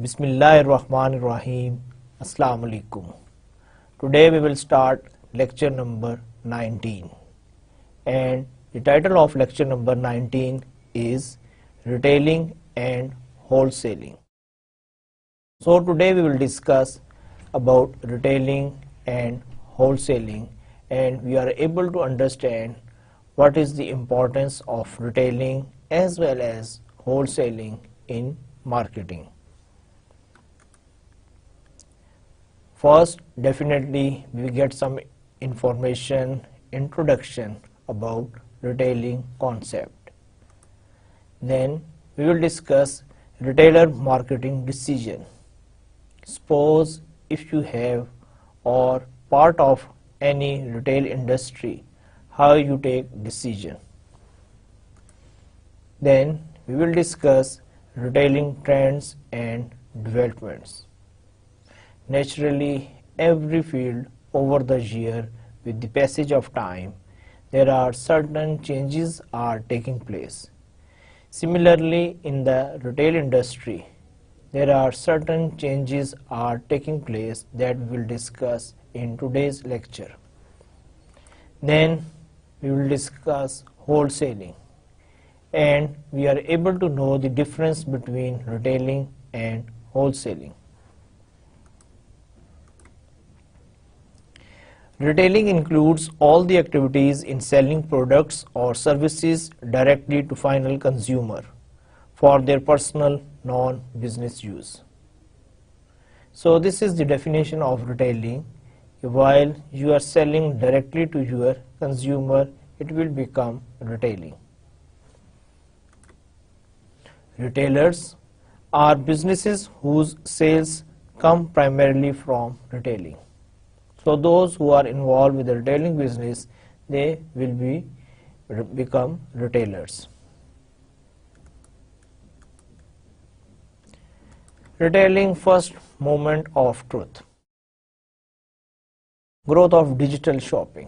Bismillahirrahmanirrahim. Assalamu alaikum. Today we will start lecture number 19, and the title of lecture number 19 is Retailing and Wholesaling. So today we will discuss about retailing and wholesaling, and we are able to understand what is the importance of retailing as well as wholesaling in marketing. First, definitely we get some information, introduction about retailing concept. Then we will discuss retailer marketing decision. Suppose if you have or part of any retail industry, how you take decision. Then we will discuss retailing trends and developments. Naturally, every field over the year, with the passage of time, there are certain changes are taking place. Similarly, in the retail industry, there are certain changes are taking place that we will discuss in today's lecture. Then we will discuss wholesaling, and we are able to know the difference between retailing and wholesaling. Retailing includes all the activities in selling products or services directly to final consumer for their personal non-business use. So this is the definition of retailing. While you are selling directly to your consumer, it will become retailing. Retailers are businesses whose sales come primarily from retailing. So those who are involved with the retailing business, they will become retailers. Retailing first moment of truth. Growth of digital shopping.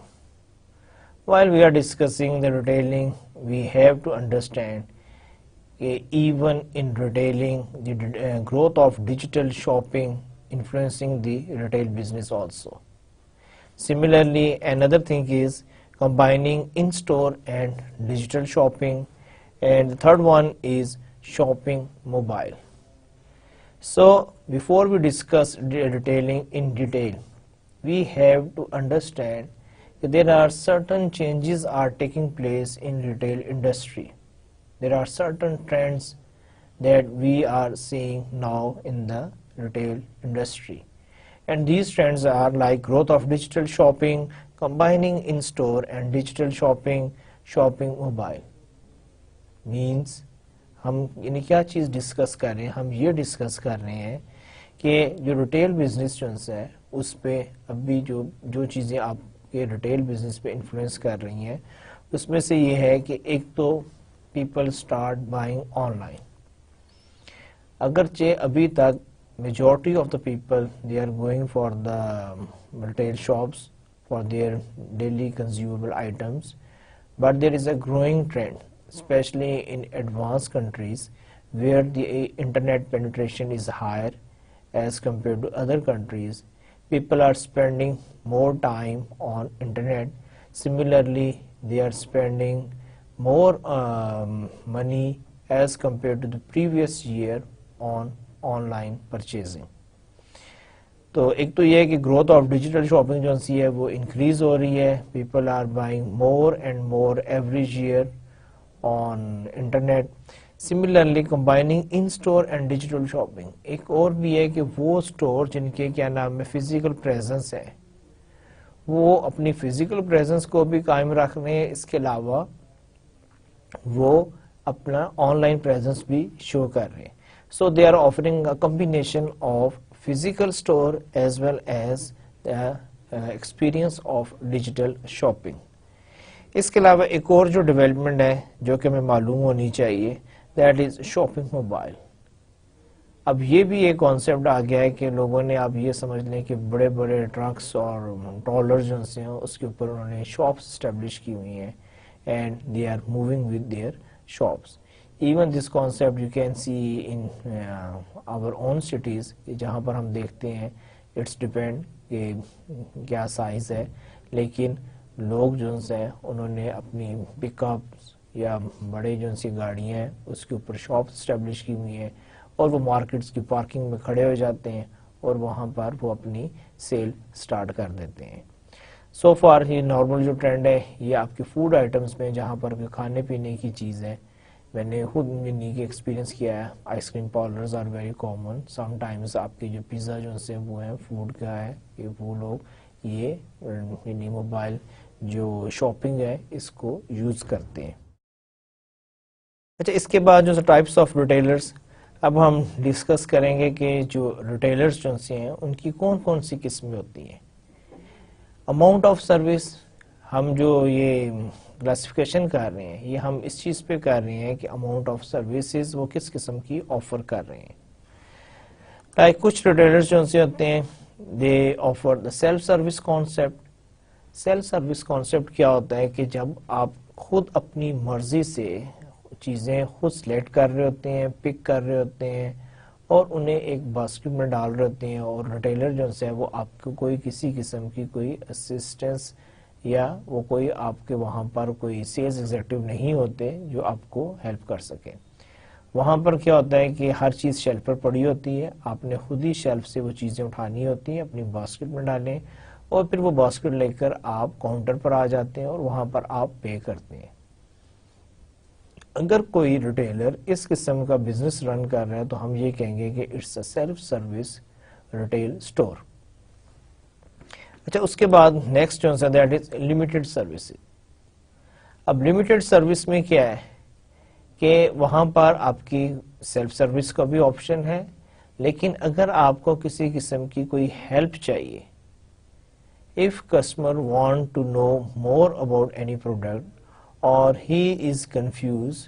While we are discussing the retailing, we have to understand even in retailing, the growth of digital shopping influencing the retail business also. Similarly, another thing is combining in-store and digital shopping, and the third one is shopping mobile. So before we discuss retailing in detail, we have to understand that there are certain changes are taking place in retail industry. There are certain trends that we are seeing now in the retail industry. And these trends are like growth of digital shopping, combining in-store and digital shopping, shopping mobile. Means हम यानी क्या चीज़ discuss कर रहे हैं, हम ये discuss कर रहे हैं कि जो रिटेल बिजनेस ट्रेंड्स है उस पे अभी जो चीज़ें आपके रिटेल बिजनेस पे इन्फ्लुएंस कर रही हैं, उसमें से ये है कि एक तो पीपल स्टार्ट बाइंग ऑनलाइन. अगरचे अभी तक majority of the people, they are going for the retail shops for their daily consumable items, but there is a growing trend, especially in advanced countries where the internet penetration is higher as compared to other countries. People are spending more time on internet. Similarly, they are spending more money as compared to the previous year on online purchasing. तो एक तो ये है कि growth of digital shopping जो सी है वो increase हो रही है. People are buying more and more every year on internet. Similarly combining in store and digital shopping. एक और भी है कि वो स्टोर जिनके क्या नाम है फिजिकल प्रेजेंस है, वो अपनी फिजिकल प्रेजेंस को भी कायम रख रहे हैं, इसके अलावा वो अपना ऑनलाइन प्रेजेंस भी शो कर रहे हैं. So they are offering a combination of physical store as well as the experience of digital shopping. इसके अलावा एक और जो डेवलपमेंट है जो कि हमें मालूम होनी चाहिए, दैट इज शॉपिंग मोबाइल। अब ये भी एक कॉन्सेप्ट आ गया है कि लोगों ने आप ये समझ लें कि बड़े बड़े ट्रक्स और ट्रॉलर जो हैं उसके ऊपर उन्होंने शॉप्स इस्टेब्लिश की हुई हैं and they are moving with their shops. Even this concept you can see in our own cities, जहाँ पर हम देखते हैं इट्स डिपेंड कि क्या साइज़ है, लेकिन लोग जो हैं उन्होंने अपनी पिकअप्स या बड़े जो सी गाड़ियाँ हैं उसके ऊपर शॉप्स इस्टेब्लिश की हुई हैं और वो मार्केट्स की पार्किंग में खड़े हो जाते हैं और वहाँ पर वो अपनी सेल स्टार्ट कर देते हैं। सो फार ये नॉर्मल जो ट्रेंड है ये आपके फूड आइटम्स में, जहाँ पर भी खाने पीने की चीज़ है, मैंने खुद यूनिक एक्सपीरियंस किया है। Ice cream parlours are very common. Sometimes आपके जो पिज़्ज़ा जो से वो है फूड का है कि वो लोग ये मिनी मोबाइल जो शॉपिंग है इसको यूज़ करते हैं। अच्छा, इसके बाद जो टाइप्स ऑफ रिटेलर्स, अब हम डिस्कस करेंगे कि जो रिटेलर्स जो से हैं उनकी कौन कौन सी किस्में होती हैं। अमाउंट ऑफ सर्विस, हम जो ये क्लासिफिकेशन कर रहे हैं ये हम इस चीज़ पे कर रहे हैं कि अमाउंट ऑफ सर्विसेज वो किस किस्म की ऑफर कर रहे हैं। लाइक कुछ रिटेलर्स जो से होते हैं दे offer the self service concept. Self service concept क्या होता है कि जब आप खुद अपनी मर्जी से चीज़ें खुद सिलेक्ट कर रहे होते हैं, पिक कर रहे होते हैं और उन्हें एक बास्केट में डाल रहे होते हैं और रिटेलर जो है वो आपको कोई किसी किस्म की कोई असिस्टेंस या वो कोई आपके वहाँ पर कोई सेल्स एग्जीक्यूटिव नहीं होते जो आपको हेल्प कर सके। वहाँ पर क्या होता है कि हर चीज़ शेल्फ पर पड़ी होती है, आपने खुद ही शेल्फ से वो चीज़ें उठानी होती हैं, अपनी बास्केट में डालें और फिर वो बास्केट लेकर आप काउंटर पर आ जाते हैं और वहाँ पर आप पे करते हैं। अगर कोई रिटेलर इस किस्म का बिजनेस रन कर रहा है तो हम ये कहेंगे कि it's a self service retail store. अच्छा, उसके बाद नेक्स्ट जो है दैट इज लिमिटेड सर्विस। अब लिमिटेड सर्विस में क्या है कि वहां पर आपकी सेल्फ सर्विस का भी ऑप्शन है, लेकिन अगर आपको किसी किस्म की कोई हेल्प चाहिए, if customer want to know more about any product or he is confused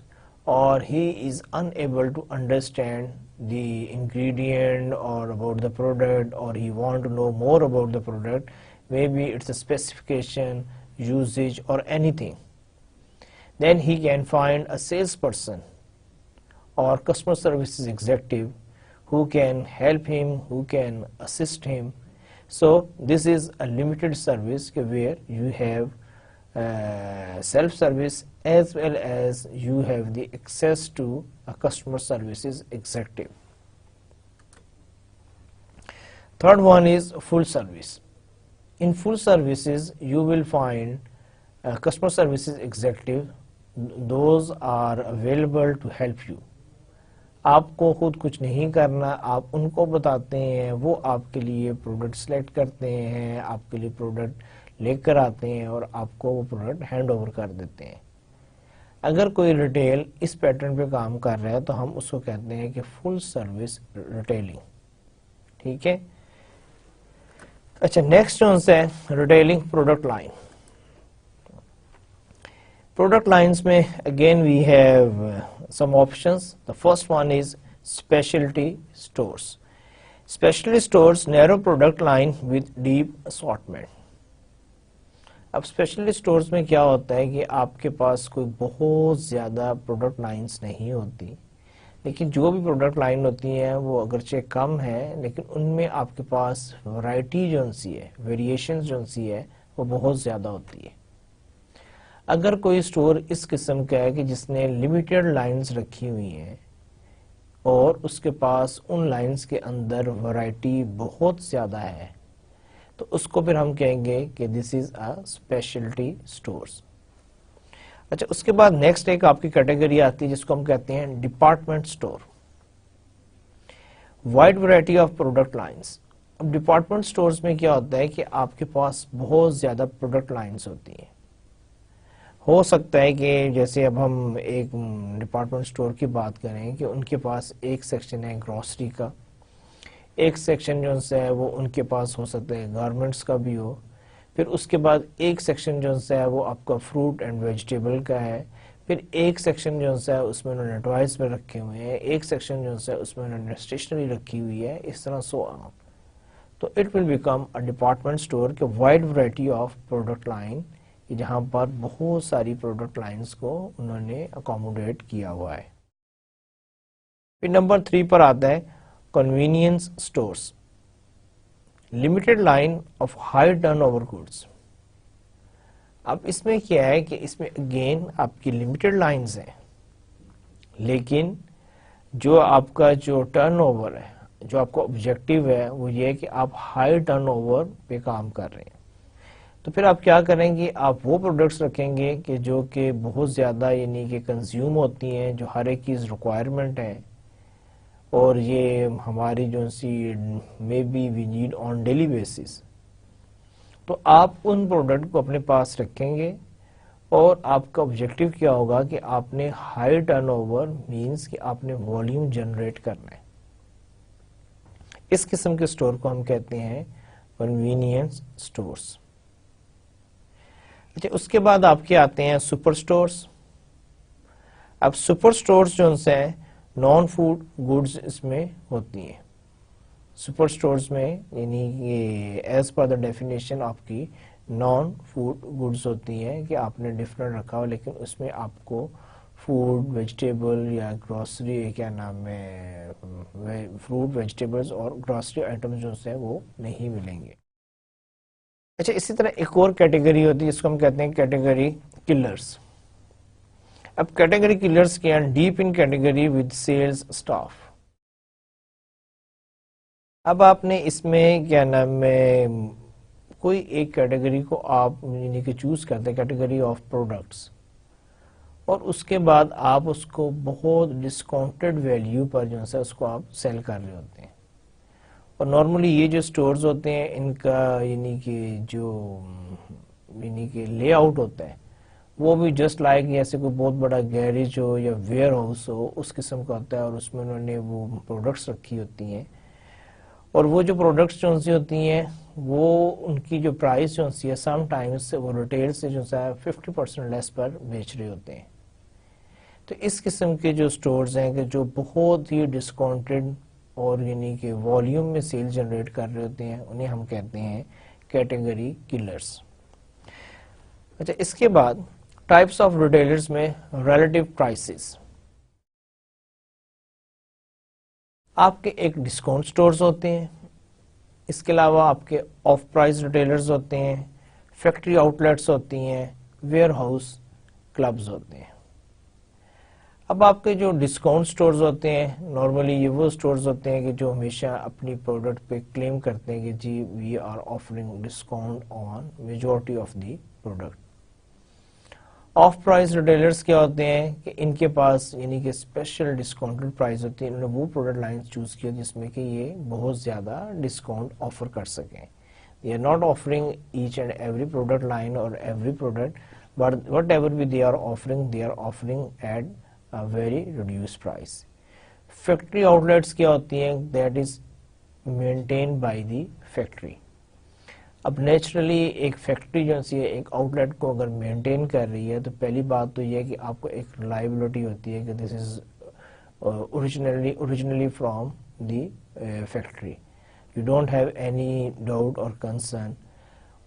or he is unable to understand the ingredient or about the product, or he want to know more about the product, maybe it's a specification, usage or anything, then he can find a salesperson or customer services executive who can help him, who can assist him. So this is a limited service where you have self-service as well as you have the access to a customer services executive. Third one is full service. In full services you will find customer services executive. Those are available to help you. आपको खुद कुछ नहीं करना, आप उनको बताते हैं, वो आपके लिए प्रोडक्ट सेलेक्ट करते हैं, आपके लिए प्रोडक्ट लेकर आते हैं और आपको वो प्रोडक्ट हैंड ओवर कर देते हैं। अगर कोई रिटेल इस पैटर्न पे काम कर रहा है तो हम उसको कहते हैं कि फुल सर्विस रिटेलिंग। ठीक है। अच्छा, नेक्स्ट जो है retailing product line. Product lines में again we have some options. The first one is specialty stores. Specialty stores narrow product line with deep assortment. अब स्पेशलिटी स्टोर्स में क्या होता है कि आपके पास कोई बहुत ज़्यादा प्रोडक्ट लाइंस नहीं होती, लेकिन जो भी प्रोडक्ट लाइन होती हैं वो अगरचे कम है, लेकिन उनमें आपके पास वैरायटी जो सी है, वेरिएशन जो सी है वो बहुत ज़्यादा होती है। अगर कोई स्टोर इस किस्म का है कि जिसने लिमिटेड लाइंस रखी हुई हैं और उसके पास उन लाइंस के अंदर वैरायटी बहुत ज़्यादा है, तो उसको फिर हम कहेंगे कि this is a speciality stores. अच्छा, उसके बाद नेक्स्ट एक आपकी कैटेगरी आती है जिसको हम कहते हैं department store. Wide variety of product lines. अब डिपार्टमेंट स्टोर्स में क्या होता है कि आपके पास बहुत ज़्यादा प्रोडक्ट लाइंस होती हैं। हो सकता है कि जैसे अब हम एक डिपार्टमेंट स्टोर की बात करें कि उनके पास एक सेक्शन है ग्रोसरी का, एक सेक्शन जो है वो उनके पास हो सकता है गारमेंट्स का भी हो, फिर उसके बाद एक सेक्शन जो है वो आपका फ्रूट एंड वेजिटेबल का है, फिर एक सेक्शन जो है उसमें उन्होंने टॉयज में रखे हुए हैं, एक सेक्शन जो है उसमें उन्होंने स्टेशनरी रखी हुई है, इस तरह सो ऑन। तो it will become a department store के wide variety of product line, जहां पर बहुत सारी प्रोडक्ट लाइंस को उन्होंने अकोमोडेट किया हुआ है। फिर नंबर 3 पर आता है convenience stores, limited line of high turnover goods. अब इसमें क्या है कि इसमें अगेन आपकी लिमिटेड लाइंस हैं, लेकिन जो आपका जो टर्नओवर है, जो आपका ऑब्जेक्टिव है वो ये है कि आप हाई टर्नओवर पे काम कर रहे हैं। तो फिर आप क्या करेंगे, आप वो प्रोडक्ट्स रखेंगे कि जो कि बहुत ज़्यादा यानी कि कंज्यूम होती हैं, जो हर एक की रिक्वायरमेंट है, और ये हमारी जो see maybe we need on daily basis. तो आप उन प्रोडक्ट को अपने पास रखेंगे और आपका ऑब्जेक्टिव क्या होगा कि आपने हाई टर्नओवर मींस कि आपने वॉल्यूम जनरेट करना है। इस किस्म के स्टोर को हम कहते हैं कन्वीनियंस स्टोर्स। अच्छा, उसके बाद आपके आते हैं सुपर स्टोर्स। अब सुपर स्टोर्स जो हैं नॉन फूड गुड्स इसमें होती हैं। सुपर स्टोर्स में यानी ये एज पर द डेफिनेशन आपकी नॉन फूड गुड्स होती हैं कि आपने डिफरेंट रखा हो, लेकिन उसमें आपको फूड, वेजिटेबल या ग्रोसरी, क्या नाम है, फ्रूट, वेजिटेबल्स और ग्रोसरी आइटम्स जो हैं वो नहीं मिलेंगे। अच्छा, इसी तरह एक और कैटेगरी होती है जिसको हम कहते हैं कैटेगरी किलर्स। अब कैटेगरी किलर्स के हैं deep in category with sales staff. अब आपने इसमें क्या नाम है कोई एक कैटेगरी को आप यानी कि चूज करते हैं, कैटेगरी ऑफ प्रोडक्ट्स, और उसके बाद आप उसको बहुत डिस्काउंटेड वैल्यू पर जो है उसको आप सेल कर रहे होते हैं। और नॉर्मली ये जो स्टोर्स होते हैं इनका यानी कि जो यानी कि लेआउट होता है वो भी जस्ट लाइक जैसे कोई बहुत बड़ा गैरेज हो या वेयर हाउस हो उस किस्म का होता है, और उसमें उन्होंने वो प्रोडक्ट्स रखी होती हैं, और वो जो प्रोडक्ट्स जो सी होती हैं वो उनकी जो प्राइस जो सी है समटाइम्स वो रिटेल से जो है 50% लेस पर बेच रहे होते हैं। तो इस किस्म के जो स्टोर्स हैं कि जो बहुत ही डिस्काउंटेड और यानी कि वॉल्यूम में सेल जनरेट कर रहे होते हैं, उन्हें हम कहते हैं कैटेगरी किलर्स। अच्छा, इसके बाद टाइप्स ऑफ रिटेलर्स में रिलेटिव प्राइसेस। आपके एक डिस्काउंट स्टोर्स होते हैं, इसके अलावा आपके ऑफ प्राइस रिटेलर्स होते हैं, फैक्ट्री आउटलेट्स होती हैं, वेयर हाउस क्लब्स होते हैं। अब आपके जो डिस्काउंट स्टोर्स होते हैं नॉर्मली ये वो स्टोर्स होते हैं कि जो हमेशा अपनी प्रोडक्ट पे क्लेम करते हैं कि जी we are offering discount on majority of the product. Off price retailers क्या होते हैं कि इनके पास यानी कि स्पेशल डिस्काउंटेड प्राइस होती है, इन्होंने वो प्रोडक्ट लाइन्स चूज किया जिसमें कि ये बहुत ज़्यादा डिस्काउंट ऑफर कर सकें। They are not offering each and every product line और every product, but whatever भी they are offering at a very reduced price. Factory outlets क्या होती हैं, that is maintained by the factory. अब naturally एक factory जो है एक आउटलेट को अगर मेंटेन कर रही है तो पहली बात तो यह है कि आपको एक रिलायबिलिटी होती है कि this is originally from the factory, you don't have any doubt और कंसर्न।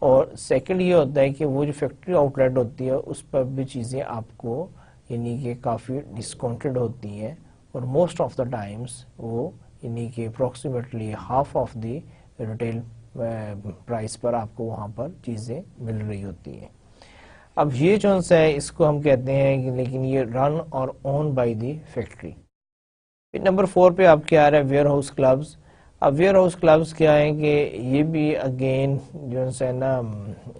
और सेकंड ये होता है कि वो जो फैक्ट्री आउटलेट होती है उस पर भी चीज़ें आपको यानी कि काफ़ी डिस्काउंटेड होती हैं, और मोस्ट ऑफ द टाइम्स वो यानी कि approximately half of the retail price पर आपको वहाँ पर चीज़ें मिल रही होती हैं। अब ये जो है इसको हम कहते हैं कि लेकिन ये रन और ओन बाय द फैक्ट्री। फिर नंबर 4 पे आपके आ रहा है वेयर हाउस क्लब्स। अब वेयर हाउस क्लब्स क्या है कि ये भी अगेन जो है ना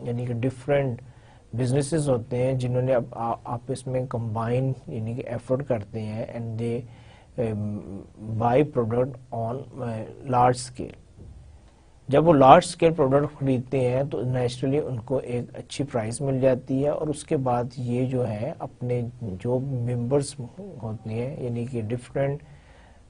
यानी कि डिफरेंट बिजनेसेस होते हैं जिन्होंने अब आपस में कंबाइन यानी कि एफर्ट करते हैं and they by product on large scale. जब वो लार्ज स्केल प्रोडक्ट खरीदते हैं तो नेचुरली उनको एक अच्छी प्राइस मिल जाती है, और उसके बाद ये जो है अपने जो मेंबर्स होते हैं यानी कि डिफरेंट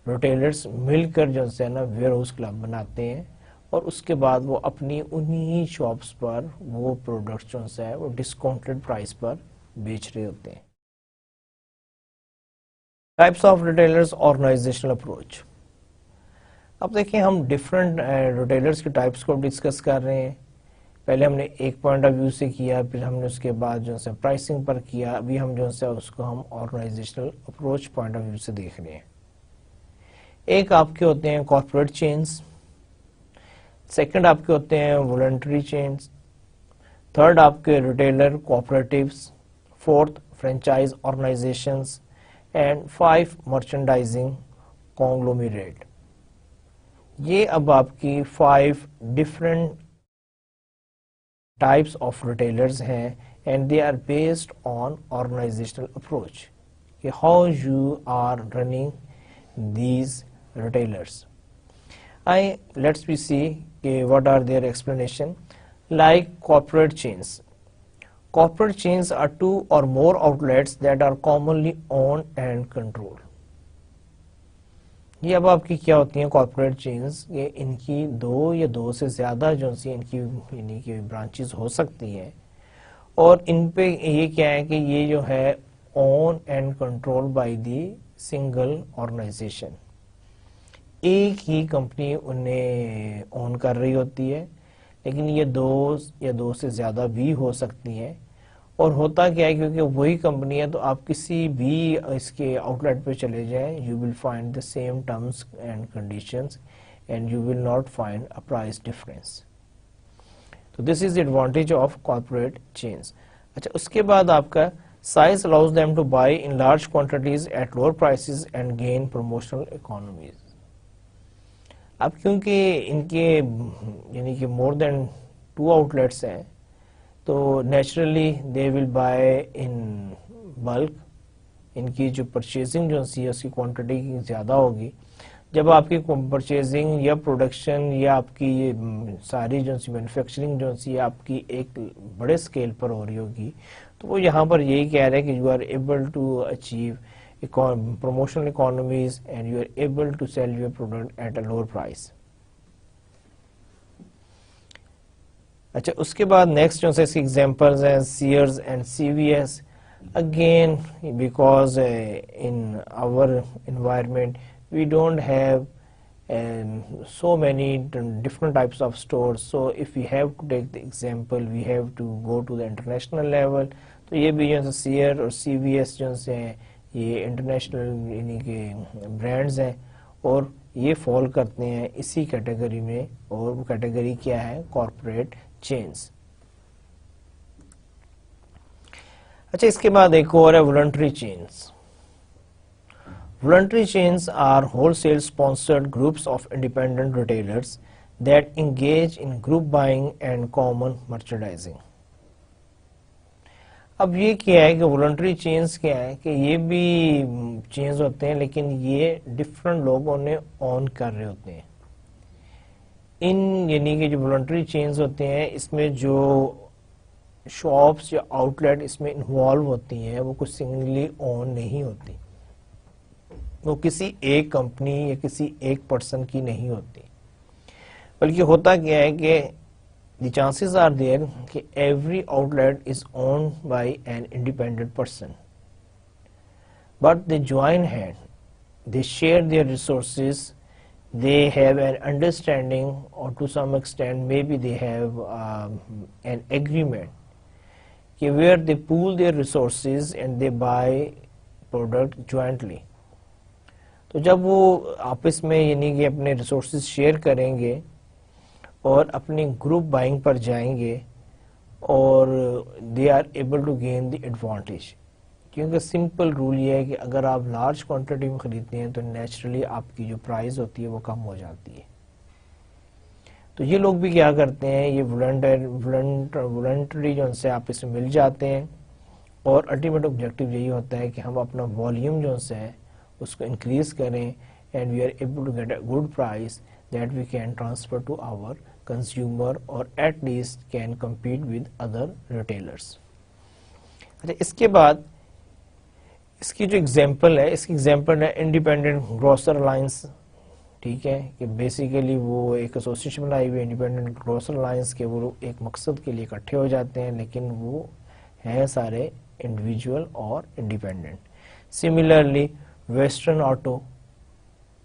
रिटेलर्स मिलकर जो है ना वेयर हाउस क्लब बनाते हैं, और उसके बाद वो अपनी उन्हीं शॉप्स पर वो प्रोडक्ट्स जो है वो डिस्काउंटेड प्राइस पर बेच रहे होते हैं। Types of retailers, organisational approach. अब देखिए हम डिफरेंट रिटेलर्स के टाइप्स को डिस्कस कर रहे हैं। पहले हमने एक पॉइंट ऑफ व्यू से किया, फिर हमने उसके बाद जो है प्राइसिंग पर किया, अभी हम जो है उसको हम organisational approach point of view से देख रहे हैं। एक आपके होते हैं कॉर्पोरेट चेन्स, सेकंड आपके होते हैं वॉलंटरी चेन्स, थर्ड आपके retailer cooperatives, fourth franchise organizations and 5 merchandising conglomerate. ये अब आपकी 5 डिफरेंट टाइप्स ऑफ रिटेलर्स हैं and they are based on organizational approach कि how you are running these retailers. Let's we see what are their explanation. Like corporate chains. Corporate chains are 2 or more outlets that are commonly owned and controlled. ये अब आपकी क्या होती हैं corporate chains, ये इनकी 2 या 2 से ज़्यादा जो सी इनकी यानी कि ब्रांचेस हो सकती हैं और इन पे ये क्या है कि ये जो है own and control by the single organisation. एक ही कंपनी उन्हें ओन कर रही होती है, लेकिन ये 2 या 2 से ज़्यादा भी हो सकती हैं। और होता क्या है, क्योंकि वही कंपनी है तो आप किसी भी इसके आउटलेट पे चले जाएं, you will find the same terms and conditions and you will not find a price difference. तो this is the advantage of corporate chains. अच्छा, उसके बाद आपका size allows them to buy in large quantities at lower prices and gain promotional economies. अब क्योंकि इनके यानी कि more than 2 outlets हैं तो naturally they will buy in bulk. इनकी जो purchasing जो है उसकी quantity ज़्यादा होगी। जब आपकी परचेजिंग या प्रोडक्शन या आपकी ये सारी जो सी मैन्युफैक्चरिंग जो सी आपकी एक बड़े स्केल पर हो रही होगी, तो वो यहाँ पर यही कह रहे हैं कि you are able to achieve promotional economies and you are able to sell your product at a lower price. अच्छा, उसके बाद नेक्स्ट जो है इसके एग्जांपल्स हैं Sears and CVS. Again, because in our environment we don't have so many different types of stores, so if we have to take the example, we have to go to the international level. तो ये भी जो है Sears और CVS जो है ये international यानी कि ब्रांड्स हैं और ये फॉल करते हैं इसी कैटेगरी में, और वो कैटेगरी क्या है, कॉर्पोरेट चेन्स। अच्छा, इसके बाद एक और है voluntary chains. Voluntary chains are wholesale sponsored groups of independent retailers that engage in group buying and common merchandising. अब ये क्या है कि वॉलंटरी चेन्स क्या है कि ये भी चेन्स होते हैं लेकिन ये डिफरेंट लोग उन्हें ऑन कर रहे होते हैं। इन यानी कि जो वॉलंटरी चेन्स होते हैं इसमें जो शॉप्स या आउटलेट इसमें इन्वॉल्व होती हैं वो कुछ सिंगली ऑन नहीं होती, वो किसी एक कंपनी या किसी एक पर्सन की नहीं होती, बल्कि होता क्या है कि the chances are there कि every outlet is owned by an independent person, but they join hand, they share their resources, they have an understanding, or to some extent maybe they have an agreement कि where they pool their resources and they buy product jointly. तो जब वो आपस में यानी कि अपने resources share करेंगे और अपनी ग्रुप बाइंग पर जाएंगे और they are able to gain the advantage, क्योंकि सिंपल रूल ये है कि अगर आप लार्ज क्वांटिटी में खरीदते हैं तो नेचुरली आपकी जो प्राइस होती है वो कम हो जाती है। तो ये लोग भी क्या करते हैं, ये वॉलंटरी जो उनसे आपस में मिल जाते हैं और अल्टीमेट ऑब्जेक्टिव यही होता है कि हम अपना वॉल्यूम जो है उसको इंक्रीज करें and we are able to get a good price that we can transfer to our consumer or at least can compete with other retailers. अच्छा, इसके बाद इसकी जो एग्जांपल है, इसकी एग्जांपल है इंडिपेंडेंट ग्रोसर लाइंस। ठीक है, कि बेसिकली वो एक एसोसिएशन बनाई हुई इंडिपेंडेंट ग्रोसर लाइन्स के, वो एक मकसद के लिए इकट्ठे हो जाते हैं, लेकिन वो हैं सारे इंडिविजुअल और इंडिपेंडेंट. सिमिलरली वेस्टर्न ऑटो,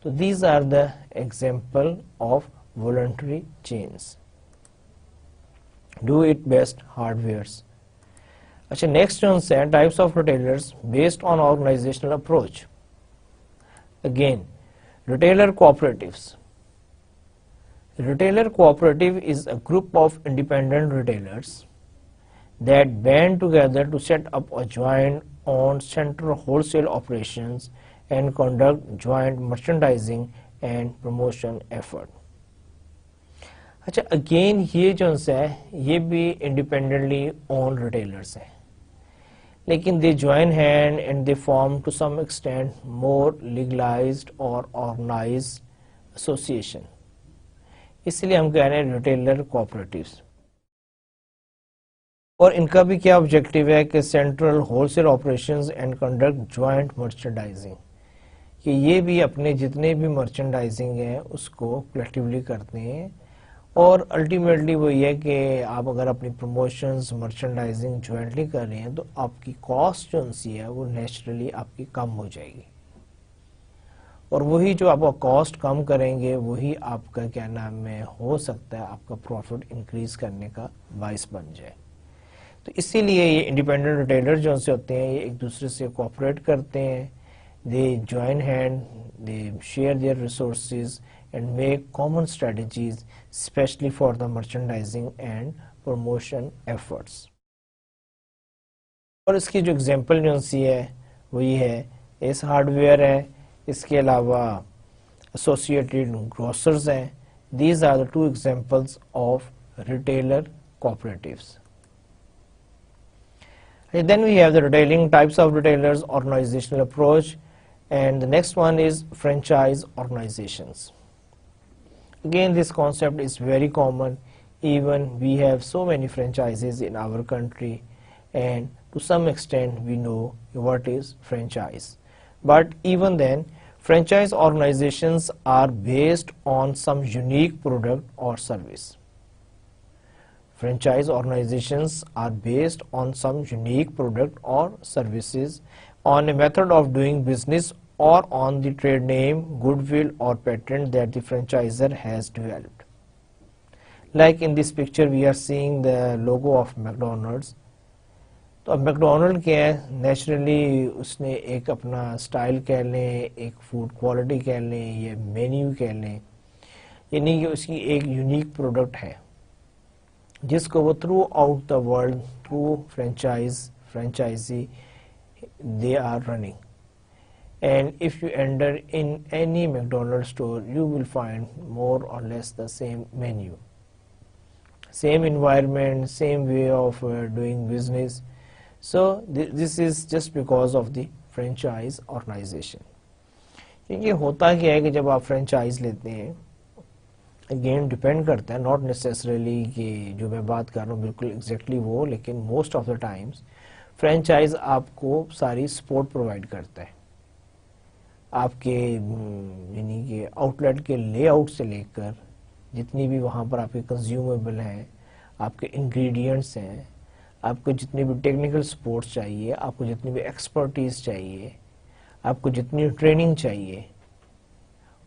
तो these are the example of voluntary chains. Do it best hardwares. अच्छा, next one है types of retailers based on organizational approach. Again, retailer cooperatives. Retailer cooperative is a group of independent retailers that band together to set up a joint owned central wholesale operations and conduct joint merchandising and promotion effort. अच्छा, again ये जो है ये भी independently own retailers हैं, लेकिन they join hand and they form to some extent more legalised और organised association. इसलिए हम कह रहे हैं रिटेलर कोऑपरेटिव्स. और इनका भी क्या ऑब्जेक्टिव है कि central wholesale operations and conduct joint merchandising, कि ये भी अपने जितने भी मर्चेंडाइजिंग है उसको कलेक्टिवली करते हैं. और अल्टीमेटली वो ये है कि आप अगर अपनी प्रमोशंस मर्चेंडाइजिंग ज्वाइंटली कर रहे हैं तो आपकी कॉस्ट जो सी है वो नेचुरली आपकी कम हो जाएगी, और वही जो आपका कॉस्ट कम करेंगे वही आपका क्या नाम है हो सकता है आपका प्रॉफिट इंक्रीज करने का बाइस बन जाए. तो इसीलिए ये इंडिपेंडेंट रिटेलर जो से होते हैं ये एक दूसरे से कोऑपरेट करते हैं. They join hand, they share their resources and make common strategies, especially for the merchandising and promotion efforts. और इसकी जो एग्जांपल जो सी है वो ये है, एस हार्डवेयर है, इसके अलावा एसोसिएटेड ग्रोसर्स हैं. These are the two examples of retailer cooperatives. And then we have the retailing types of retailers, organizational approach, and the next one is franchise organizations. Again, this concept is very common. Even we have so many franchises in our country, and to some extent we know what is franchise. But even then, franchise organizations are based on some unique product or service. Franchise organizations are based on some unique product or services, on a method of doing business, or on the trade name, goodwill or patent that the franchisor has developed. Like in this picture we are seeing the logo of McDonald's. तो अब McDonald क्या है, naturally उसने एक अपना style कह लें, एक फूड क्वालिटी कह लें, या मेन्यू कह लें, यानी कि उसकी एक यूनिक प्रोडक्ट है जिसको वो throughout the world through franchisee they are running. And if you enter in any McDonald's store, you will find more or less the same menu, same environment, same way of doing business. So this is just because of the franchise organization. क्योंकि होता क्या है कि जब आप franchise लेते हैं, again depend करता है, नॉट नेसेसरली कि जो मैं बात कर रहा हूँ बिल्कुल एग्जैक्टली वो, लेकिन most of the times franchise आपको सारी सपोर्ट प्रोवाइड करता है. आपके यानी कि आउटलेट के लेआउट से लेकर जितनी भी वहाँ पर आपके कंज्यूमेबल हैं, आपके इंग्रेडिएंट्स हैं, आपको जितनी भी टेक्निकल सपोर्ट चाहिए, आपको जितनी भी एक्सपर्टीज चाहिए, आपको जितनी ट्रेनिंग चाहिए,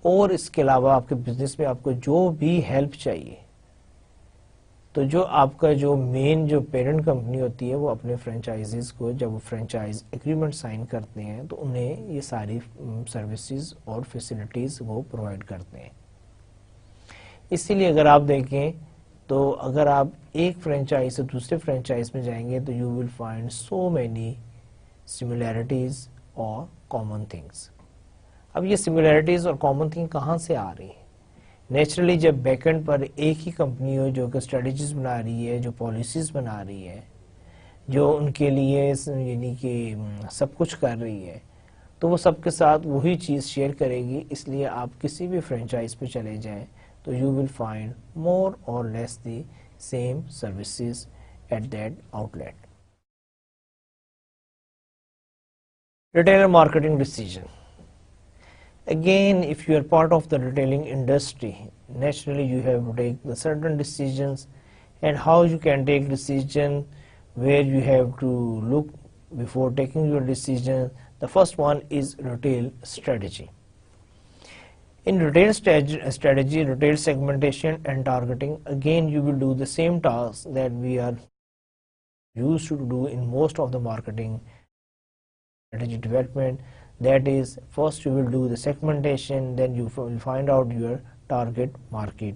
और इसके अलावा आपके बिजनेस में आपको जो भी हेल्प चाहिए, तो जो आपका जो मेन जो पेरेंट कंपनी होती है वो अपने फ्रेंचाइजीज को जब वो फ्रेंचाइज एग्रीमेंट साइन करते हैं तो उन्हें ये सारी सर्विसेज और फैसिलिटीज़ वो प्रोवाइड करते हैं. इसीलिए अगर आप देखें तो अगर आप एक फ्रेंचाइज से दूसरे फ्रेंचाइज में जाएंगे तो you will find so many similarities और कॉमन थिंग्स. अब ये सिमिलैरिटीज़ और कॉमन थिंग कहाँ से आ रही है? नेचुरली जब बैकएंड पर एक ही कंपनी हो जो कि स्ट्रेटजीज बना रही है, जो पॉलिसीज बना रही है, जो उनके लिए यानी कि सब कुछ कर रही है, तो वो सबके साथ वही चीज़ शेयर करेगी. इसलिए आप किसी भी फ्रेंचाइज पे चले जाएं तो यू विल फाइंड मोर और less the same services at that outlet. Retailer marketing decision. Again, if you are part of the retailing industry, naturally you have to take the certain decisions, and how you can take decision, where you have to look before taking your decision. The first one is retail strategy. In retail strategy, retail segmentation and targeting, again you will do the same tasks that we are used to do in most of the marketing strategy development. That is, first you will do the segmentation, then you will find out your target market.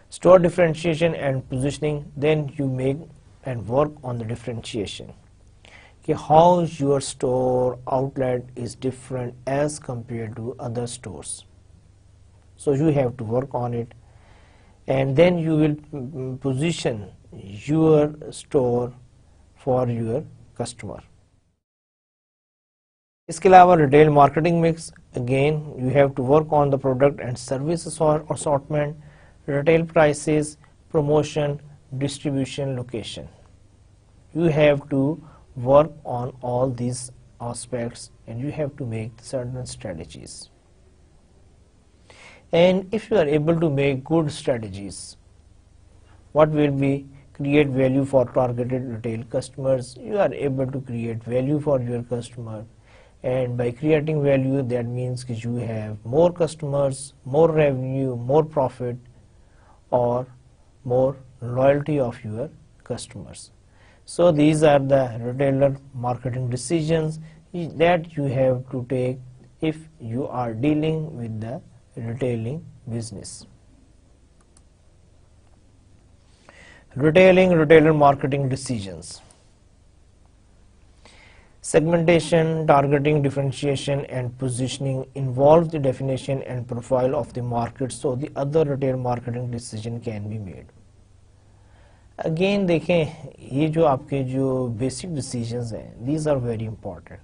Store differentiation and positioning, then you make and work on the differentiation. Okay, how your store outlet is different as compared to other stores. So you have to work on it, and then you will position your store for your customer. इसके अलावा retail marketing mix, again you have to work on the product and service assortment, retail prices, promotion, distribution, location. You have to work on all these aspects and you have to make certain strategies. And if you are able to make good strategies, what will be? Create value for targeted retail customers. You are able to create value for your customer, and by creating value, that means that you have more customers, more revenue, more profit, or more loyalty of your customers. So these are the retailer marketing decisions that you have to take if you are dealing with the retailing business. Retailer marketing decisions. Segmentation, targeting, differentiation, and positioning involve the definition and profile of the market, so the other retail marketing decision can be made. Again, देखें ये जो आपके जो basic decisions हैं, these are very important.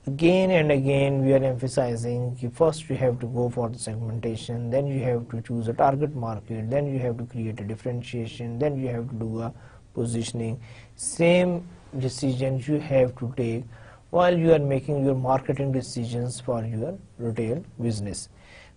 Again and again we are emphasizing कि first you have to go for the segmentation, then you have to choose a target market, then you have to create a differentiation, then you have to do a positioning. Same decisions you have to take while you are making your marketing decisions for your retail business.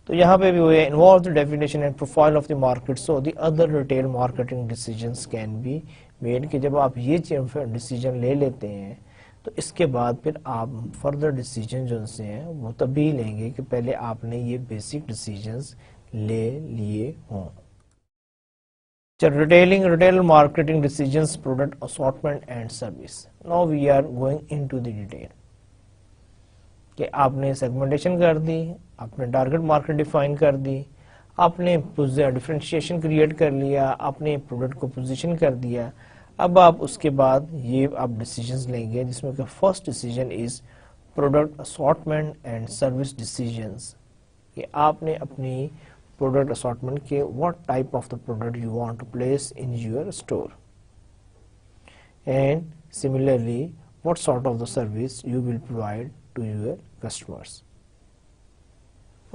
तो यहाँ पे भी वो involve the definition and profile of the market, so the other retail marketing decisions can be made. कि जब आप ये decision ले लेते हैं तो इसके बाद फिर आप फर्दर डिसीजन जो से हैं वो तभी लेंगे कि पहले आपने ये बेसिक डिसीजंस ले लिए हों. Retail marketing decisions, product assortment and service. Now we are going into the detail. कि आपने सेगमेंटेशन कर दी, आपने टारगेट मार्केट डिफाइन कर दी, आपने डिफरेंशिएशन क्रिएट कर लिया, आपने प्रोडक्ट को पोजीशन कर दिया. अब आप उसके बाद ये आप डिसीजंस लेंगे जिसमें कि first decision is product assortment and service decisions. कि आपने अपनी प्रोडक्ट असॉर्टमेंट के what type of the product you want to place in your store, and similarly what sort of the service you will provide to your customers.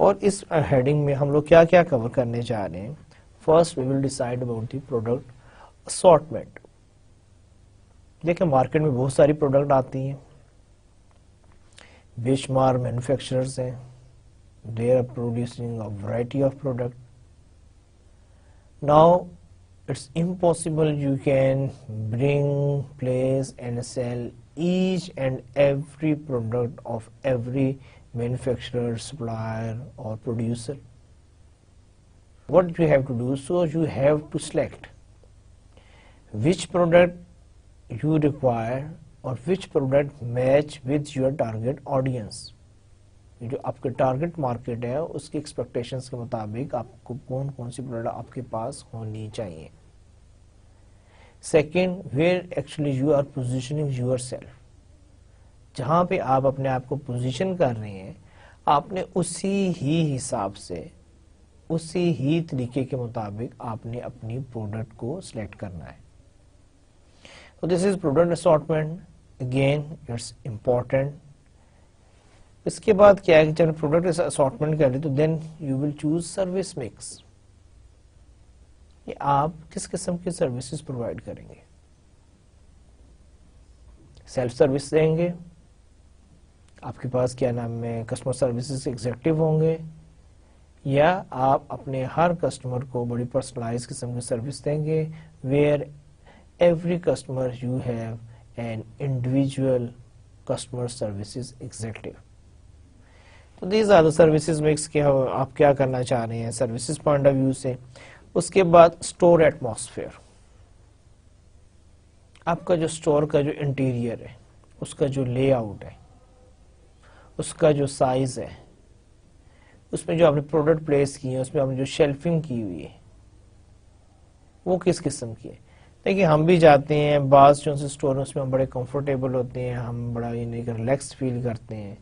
और इस heading में हम लोग क्या क्या कवर करने जा रहे हैं. First we will decide about the product assortment. देखिए मार्केट में बहुत सारी प्रोडक्ट आती हैं, बेशुमार मैन्युफैक्चरर्स हैं, they are producing a variety of product. Now it's impossible you can bring, place and sell each and every product of every manufacturer, supplier or producer. What you have to do, so you have to select which product you require or which product match with your target audience. जो आपके target market है उसकी expectations के मुताबिक आपको कौन कौन सी product आपके पास होनी चाहिए. Second, where actually you are positioning yourself. जहाँ पे आप अपने आप को पोजीशन कर रहे हैं आपने उसी ही हिसाब से उसी ही तरीके के मुताबिक आपने अपनी प्रोडक्ट को सिलेक्ट करना है. तो this is product assortment. Again it's important. इसके बाद क्या है कि जब प्रोडक्ट असॉर्टमेंट करें तो then you will choose service mix. ये आप किस किस्म की सर्विसेज प्रोवाइड करेंगे. सेल्फ सर्विस देंगे आपके पास क्या नाम है कस्टमर सर्विसेज एग्जीक्यूटिव होंगे, या आप अपने हर कस्टमर को बड़ी पर्सनलाइज किस्म की सर्विस देंगे, where every customer you have an individual customer services executive. तो these are the services mix के आप क्या करना चाह रहे हैं सर्विसेज पॉइंट ऑफ व्यू से। उसके बाद स्टोर एटमॉस्फेयर, आपका जो स्टोर का जो इंटीरियर है, उसका जो लेआउट है, उसका जो साइज है, उसमें जो आपने प्रोडक्ट प्लेस किए हैं, उसमें आपने जो शेल्फिंग की हुई है, वो किस किस्म की है। देखिए हम भी जाते हैं बाज़ जो से स्टोर, उसमें हम बड़े कंफर्टेबल होते हैं, हम बड़ा रिलैक्स फील करते हैं।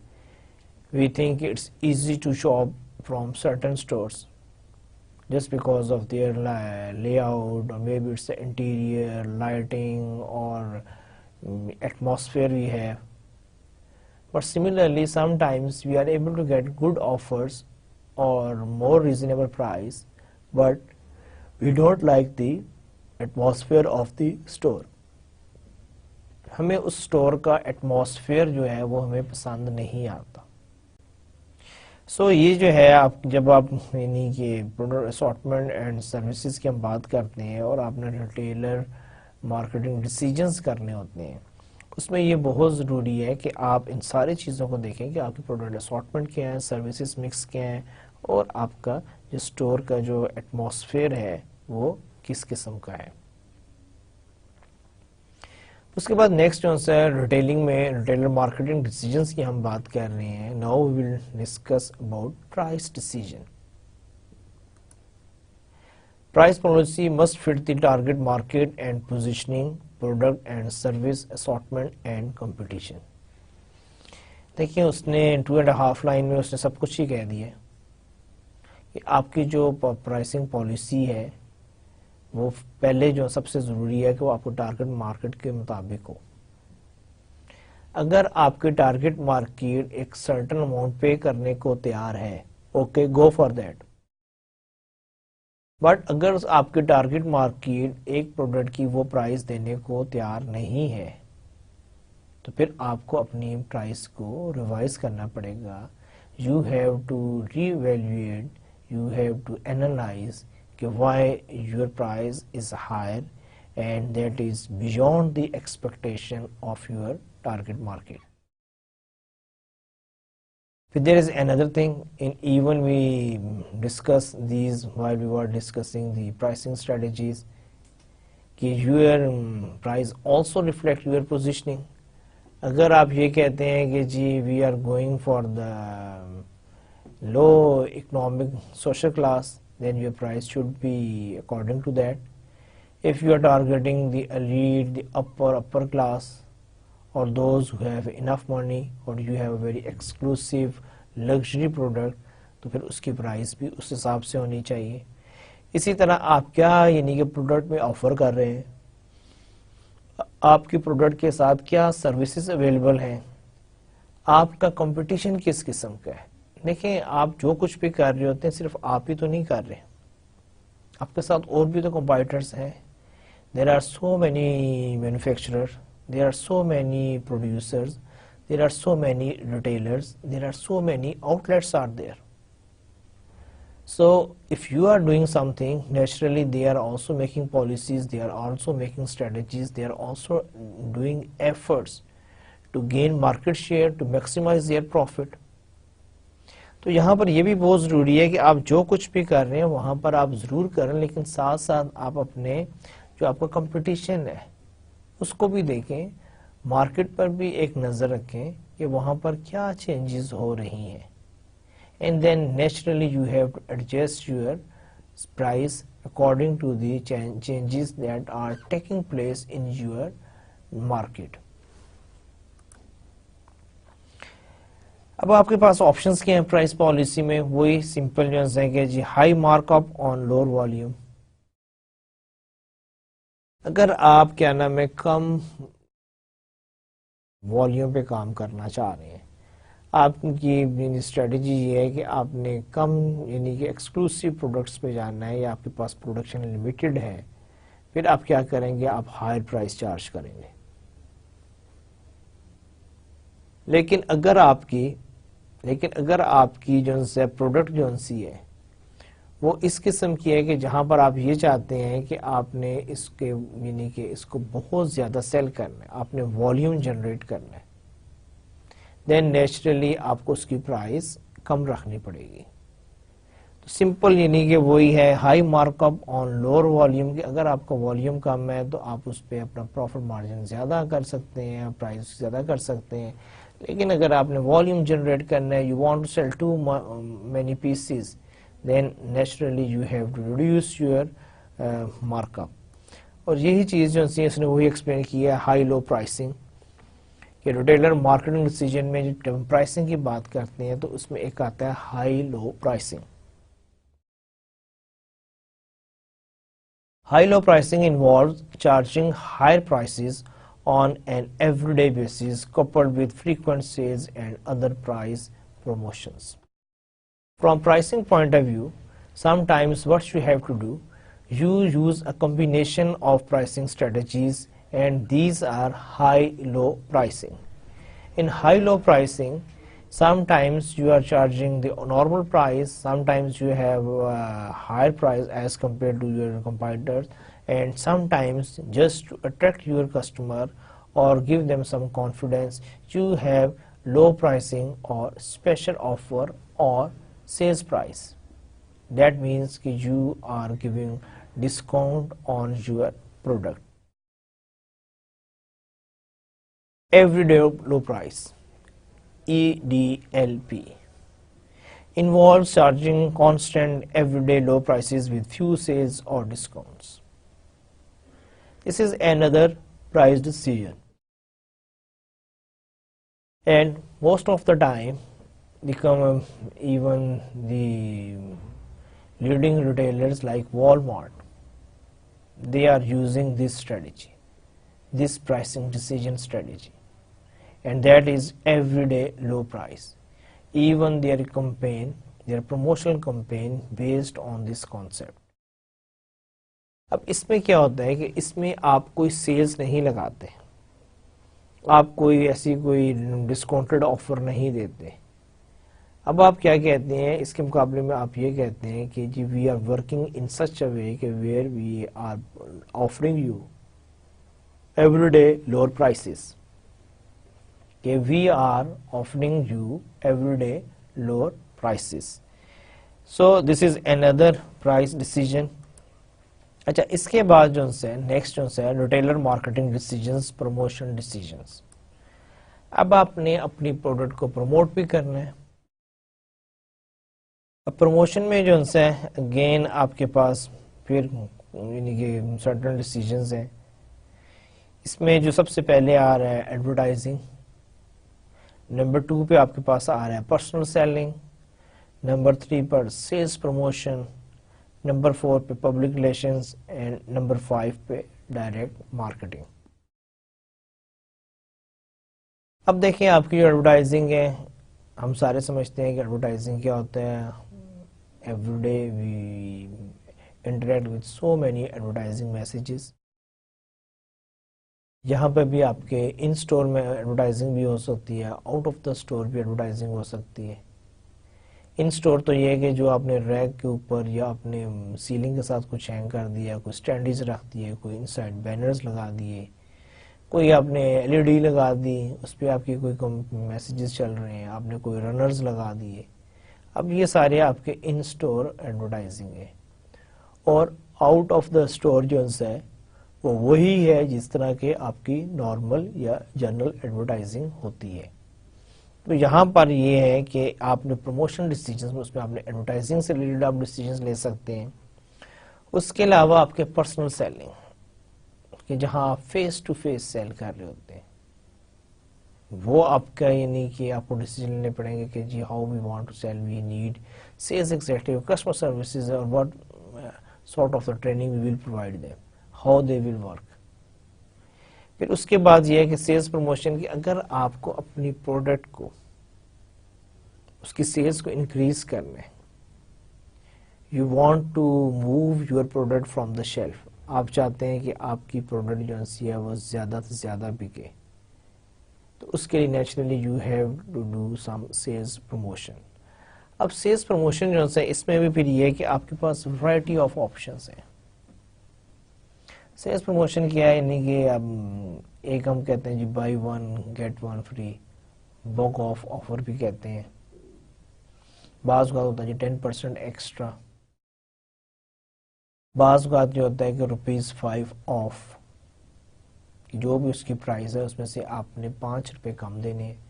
We think it's easy to shop from certain stores just because of their layout, or maybe it's the interior lighting or atmosphere we have. But similarly, sometimes we are able to get good offers or more reasonable price, but we don't like the atmosphere of the store. हमें उस store का atmosphere जो है वो हमें पसंद नहीं आता। सो ये जो है आप जब आप यानी कि प्रोडक्ट असॉर्टमेंट एंड सर्विसेज की हम बात करते हैं और आपने रिटेलर मार्केटिंग डिसीजंस करने होते हैं, उसमें ये बहुत ज़रूरी है कि आप इन सारी चीज़ों को देखें कि आपकी प्रोडक्ट असॉर्टमेंट क्या है, सर्विसेज मिक्स क्या है, और आपका जो स्टोर का जो एटमॉस्फेयर है वो किस किस्म का है। उसके बाद नेक्स्ट जो है रिटेलिंग में रिटेलर मार्केटिंग डिसीजंस की हम बात कर रहे हैं। Now we will discuss about price decision. Price policy must fit the target market and positioning, product and service assortment and competition. देखिए उसने 2.5 लाइन में उसने सब कुछ ही कह दिया कि आपकी जो प्राइसिंग पॉलिसी है वो पहले जो सबसे ज़रूरी है कि वो आपको टारगेट मार्केट के मुताबिक हो। अगर आपके टारगेट मार्केट एक सर्टेन अमाउंट पे करने को तैयार है, okay go for that. But अगर आपके टारगेट मार्केट एक प्रोडक्ट की वो प्राइस देने को तैयार नहीं है, तो फिर आपको अपनी प्राइस को रिवाइज करना पड़ेगा। You have to reevaluate, you have to analyse कि why your price is higher and that is beyond the expectation of your target market. But there is another thing, in even we discuss these while we were discussing the pricing strategies, कि your price also reflect your positioning. अगर आप ये कहते हैं कि जी we are going for the low economic social class, then your price should be according to that. If you are targeting the elite, the upper class, or those who have enough money, or you have a very exclusive luxury product, तो फिर उसकी price भी उस हिसाब से होनी चाहिए। इसी तरह आप क्या यानी कि प्रोडक्ट में ऑफर कर रहे हैं, आपकी प्रोडक्ट के साथ क्या सर्विसेज अवेलेबल हैं, आपका कंपटीशन किस किस्म का है। देखिए आप जो कुछ भी कर रहे होते हैं सिर्फ आप ही तो नहीं कर रहे, आपके साथ और भी तो कंपाइटर्स हैं। There are so many manufacturer, there are so many producers, there are so many retailers, there are so many outlets are there. So if you are doing something, naturally they are also making policies, they are also making strategies, they are also doing efforts to gain market share, to maximize their profit. तो यहाँ पर ये भी बहुत ज़रूरी है कि आप जो कुछ भी कर रहे हैं वहाँ पर आप ज़रूर करें, लेकिन साथ साथ आप अपने जो आपका कंपटीशन है उसको भी देखें, मार्केट पर भी एक नज़र रखें कि वहाँ पर क्या चेंजेस हो रही हैं, and then naturally you have to adjust your price according to the changes that are taking place in your market. अब आपके पास ऑप्शंस क्या हैं प्राइस पॉलिसी में, वही सिंपल जो है कि जी high markup on lower volume. अगर आप क्या नाम है कम वॉल्यूम पे काम करना चाह रहे हैं, आपकी स्ट्रेटजी ये है कि आपने कम यानी कि एक्सक्लूसिव प्रोडक्ट्स पे जाना है, या आपके पास प्रोडक्शन लिमिटेड है, फिर आप क्या करेंगे, आप हायर प्राइस चार्ज करेंगे। लेकिन अगर आपकी जो है प्रोडक्ट जो सी है वो इस किस्म की है कि जहां पर आप ये चाहते हैं कि आपने इसके यानी कि इसको बहुत ज़्यादा सेल करना है, आपने वॉल्यूम जनरेट करना है, देन नेचुरली आपको उसकी प्राइस कम रखनी पड़ेगी। तो सिंपल यानी कि वही है high markup on lower volume, कि अगर आपका वॉल्यूम कम है तो आप उस पर अपना प्रॉफिट मार्जिन ज़्यादा कर सकते हैं, प्राइस ज़्यादा कर सकते हैं। लेकिन अगर आपने वॉल्यूम जनरेट करना है, you want to sell too many pieces, then naturally you have to reduce your markup। और यही चीज़ जो इसने वही एक्सप्लेन किया हाई लो प्राइसिंग, कि रिटेलर मार्केटिंग डिसीजन में जब प्राइसिंग की बात करते हैं तो उसमें एक आता है high low pricing. High low pricing involves charging higher prices on an everyday basis coupled with frequent sales and other price promotions। From pricing point of view, sometimes what you have to do, you use a combination of pricing strategies, and these are high-low pricing. In high-low pricing, sometimes you are charging the normal price, sometimes you have a higher price as compared to your competitors, and sometimes just to attract your customer or give them some confidence, you have low pricing or special offer or sales price। That means कि you are giving discount on your product। Everyday low price EDLP involves charging constant everyday low prices with few sales or discounts। This is another price decision, and most of the time even the leading retailers like Walmart, they are using this strategy, this pricing decision strategy, and that is everyday low price। Even their campaign, their promotional campaign based on this concept। अब इसमें क्या होता है कि इसमें आप कोई sales नहीं लगाते, आप कोई ऐसी कोई डिस्काउंटेड ऑफर नहीं देते। अब आप क्या कहते हैं इसके मुकाबले में, आप ये कहते हैं कि जी we are working in such a way कि where we are offering you everyday lower prices, कि we are offering you everyday lower prices. So this is another price decision. अच्छा, इसके बाद जो है नेक्स्ट जो है retailer marketing decisions, promotion decisions. अब आपने अपनी प्रोडक्ट को प्रमोट भी करना है। अब प्रमोशन में जो है अगेन आपके पास फिर यानी कि सर्टेन डिसीजंस हैं। इसमें जो सबसे पहले आ रहा है एडवर्टाइजिंग, नंबर 2 पे आपके पास आ रहा है पर्सनल सेलिंग, नंबर 3 पर सेल्स प्रमोशन, नंबर 4 पे पब्लिक रिलेशंस, एंड नंबर 5 पे डायरेक्ट मार्केटिंग। अब देखिए आपकी जो एडवर्टाइजिंग है, हम सारे समझते हैं कि एडवर्टाइजिंग क्या होता है। Everyday we interact with so many advertising messages. यहाँ पे भी आपके इन स्टोर में एडवर्टाइजिंग भी हो सकती है, आउट ऑफ द स्टोर भी एडवर्टाइजिंग हो सकती है। इन स्टोर तो ये है कि जो आपने रैक के ऊपर या अपने सीलिंग के साथ कुछ हैंग कर दिया, कोई स्टैंडीज रख दिए, कोई इनसाइड बैनर्स लगा दिए, कोई आपने एलईडी लगा दी, उस पर आपकी कोई मैसेजेस चल रहे हैं, आपने कोई रनर्स लगा दिए। अब ये सारे आपके इन स्टोर एडवर्टाइजिंग है। और आउट ऑफ द स्टोर जो है वो वही है जिस तरह के आपकी नॉर्मल या जनरल एडवर्टाइजिंग होती है। तो यहाँ पर ये है कि आपने प्रमोशन डिसीजंस में उसमें आपने एडवर्टाइजिंग से रिलेटेड आप डिसीजंस ले सकते हैं। उसके अलावा आपके पर्सनल सेलिंग, कि जहाँ आप फेस टू फेस सेल कर रहे होते हैं, वो आपका यानी कि आपको डिसीजन लेने पड़ेंगे कि जी how we want to sell, we need sales executive, customer services, और what sort of the training we will provide them, how they will work. फिर उसके बाद ये है कि सेल्स प्रमोशन की, अगर आपको अपनी प्रोडक्ट को उसकी सेल्स को इंक्रीज करना है, you want to move your product from the shelf, आप चाहते हैं कि आपकी प्रोडक्ट जो है वो ज़्यादा से ज़्यादा बिके, तो उसके लिए naturally you have to do some sales promotion. अब सेल्स प्रमोशन जो है इसमें भी फिर ये है कि आपके पास वैरायटी ऑफ ऑप्शंस हैं। सेल्स प्रमोशन क्या है, यानी कि अब एक हम कहते हैं जी buy one get one free, BOGOF offer भी कहते हैं। बाज़ का होता है जी 10% एक्स्ट्रा, बाज़ का जो होता है कि ₹5 ऑफ, जो भी उसकी प्राइस है उसमें से आपने ₹5 कम देने हैं।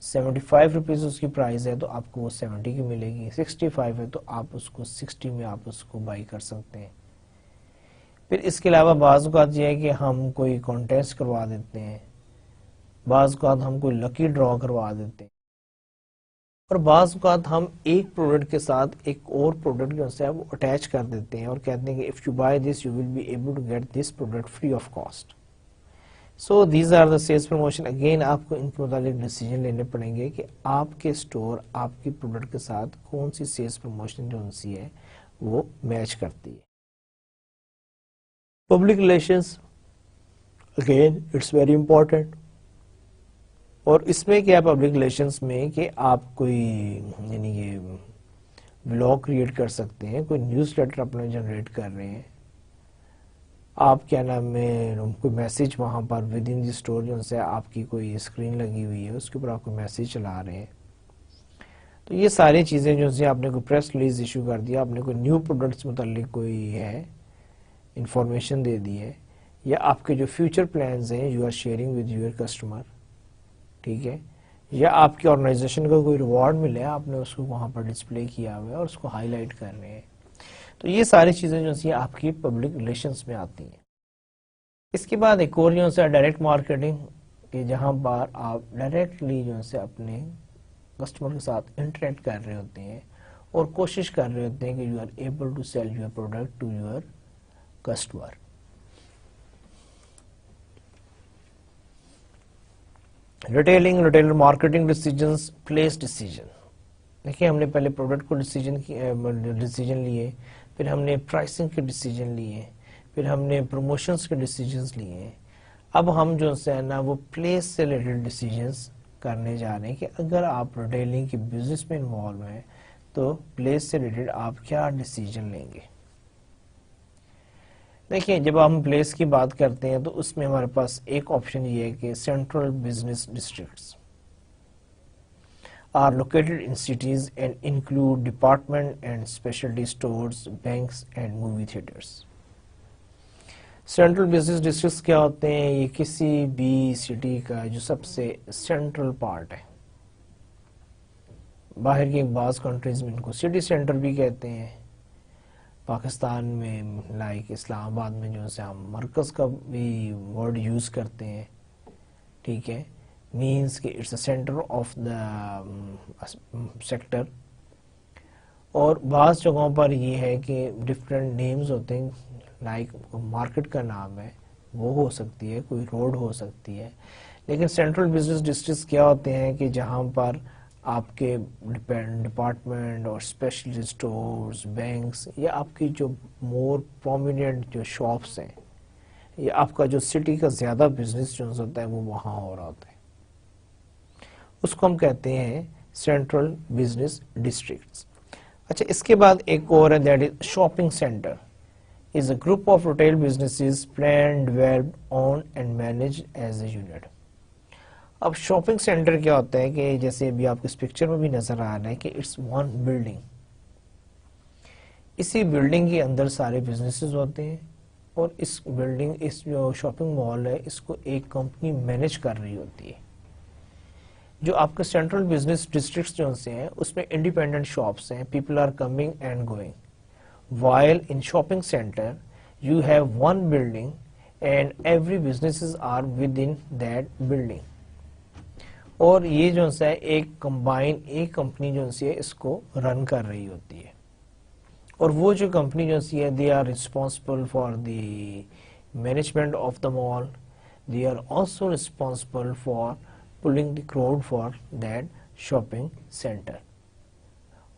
75 रुपीज़ उसकी प्राइस है तो आपको वो 70 की मिलेगी, 65 है तो आप उसको 60 में आप उसको बाई कर सकते हैं। फिर इसके अलावा बाज़ औक़ात ये है कि हम कोई कॉन्टेस्ट करवा देते हैं, बाज़ औक़ात हम कोई लकी ड्रॉ करवा देते हैं, और बाज़ औक़ात हम एक प्रोडक्ट के साथ एक और प्रोडक्ट जो है वो अटैच कर देते हैं और कहते हैं कि if you buy this you will be able to get this product free of cost. So these are the sales promotion. Again आपको इनके मुताबिक डिसीजन लेने पड़ेंगे कि आपके स्टोर आपकी प्रोडक्ट के साथ कौन सी सेल्स प्रमोशन जो सी है वो मैच करती है। Public relations, again it's very important. और इसमें क्या पब्लिक रिलेशंस में कि आप कोई यानी कि ब्लॉग क्रिएट कर सकते हैं, कोई न्यूज़लेटर अपना जनरेट कर रहे हैं, आप क्या नाम है कोई मैसेज वहाँ पर विद इन दी स्टोर जो है आपकी कोई स्क्रीन लगी हुई है उसके ऊपर आप कोई मैसेज चला रहे हैं, तो ये सारी चीज़ें जो है आपने कोई प्रेस रिलीज इशू कर दिया, आपने कोई न्यू प्रोडक्ट्स मुतालिक कोई है इंफॉर्मेशन दे दी है, या आपके जो फ्यूचर प्लान्स हैं you are sharing with your customer, ठीक है, या आपकी ऑर्गेनाइजेशन को कोई रिवॉर्ड मिले आपने उसको वहाँ पर डिस्प्ले किया हुआ है और उसको हाईलाइट कर रहे हैं, तो ये सारी चीज़ें जो है आपकी पब्लिक रिलेशंस में आती हैं। इसके बाद एक और जो है डायरेक्ट मार्केटिंग, कि जहाँ पर आप डायरेक्टली जो है अपने कस्टमर के साथ इंटरेक्ट कर रहे होते हैं और कोशिश कर रहे होते हैं कि you are able to sell your product to your customer. Retailing, retailer marketing decisions, place decision. देखिए हमने पहले प्रोडक्ट को डिसीजन लिए, फिर हमने प्राइसिंग के डिसीजन लिए, फिर हमने प्रमोशंस के डिसीजंस लिए। अब हम जो है ना वो प्लेस से रिलेटेड डिसीजंस करने जा रहे हैं कि अगर आप रिटेलिंग की बिजनेस में इन्वॉल्व हैं तो प्लेस से रिलेटेड आप क्या डिसीजन लेंगे। देखिए जब हम प्लेस की बात करते हैं तो उसमें हमारे पास एक ऑप्शन ये है कि central business districts are located in cities and include department and specialty stores, banks and movie theaters. Central business districts क्या होते हैं, ये किसी भी सिटी का जो सबसे सेंट्रल पार्ट है। बाहर की बाज़ कंट्रीज में इनको सिटी सेंटर भी कहते हैं, पाकिस्तान में लाइक इस्लामाबाद में जो है हम मरकज़ का भी वर्ड यूज़ करते हैं, ठीक है, मीन्स कि it's a centre of the sector. और बाज़ जगहों पर ये है कि डिफरेंट नेम्स होते हैं, लाइक मार्केट का नाम है वो हो सकती है, कोई रोड हो सकती है, लेकिन सेंट्रल बिजनेस डिस्ट्रिक्ट्स क्या होते हैं कि जहाँ पर आपके डिपार्टमेंट और स्पेशल स्टोर्स, बैंक्स, या आपकी जो मोर प्रोमिनेंट जो शॉप्स हैं, या आपका जो सिटी का ज़्यादा बिजनेस जो होता है वो वहाँ हो रहा होता है, उसको हम कहते हैं सेंट्रल बिजनेस डिस्ट्रिक्ट्स। अच्छा, इसके बाद एक और है that is shopping centre is a group of retail businesses planned, developed, owned and managed as a unit. अब शॉपिंग सेंटर क्या होता है कि जैसे अभी आपको इस पिक्चर में भी नजर आ रहा है कि इट्स वन बिल्डिंग, इसी बिल्डिंग के अंदर सारे बिजनेसेस होते हैं और इस बिल्डिंग, इस जो शॉपिंग मॉल है इसको एक कंपनी मैनेज कर रही होती है। जो आपके सेंट्रल बिजनेस डिस्ट्रिक्ट्स जो से हैं उसमें इंडिपेंडेंट शॉप्स हैं, people are coming and going, while in shopping center you have one building and every businesses are within that building। और ये जो है एक कंबाइन एक कंपनी जो है इसको रन कर रही होती है, और वो जो कंपनी जो है they are responsible for the management of the mall, they are also responsible for pulling the crowd for that shopping centre.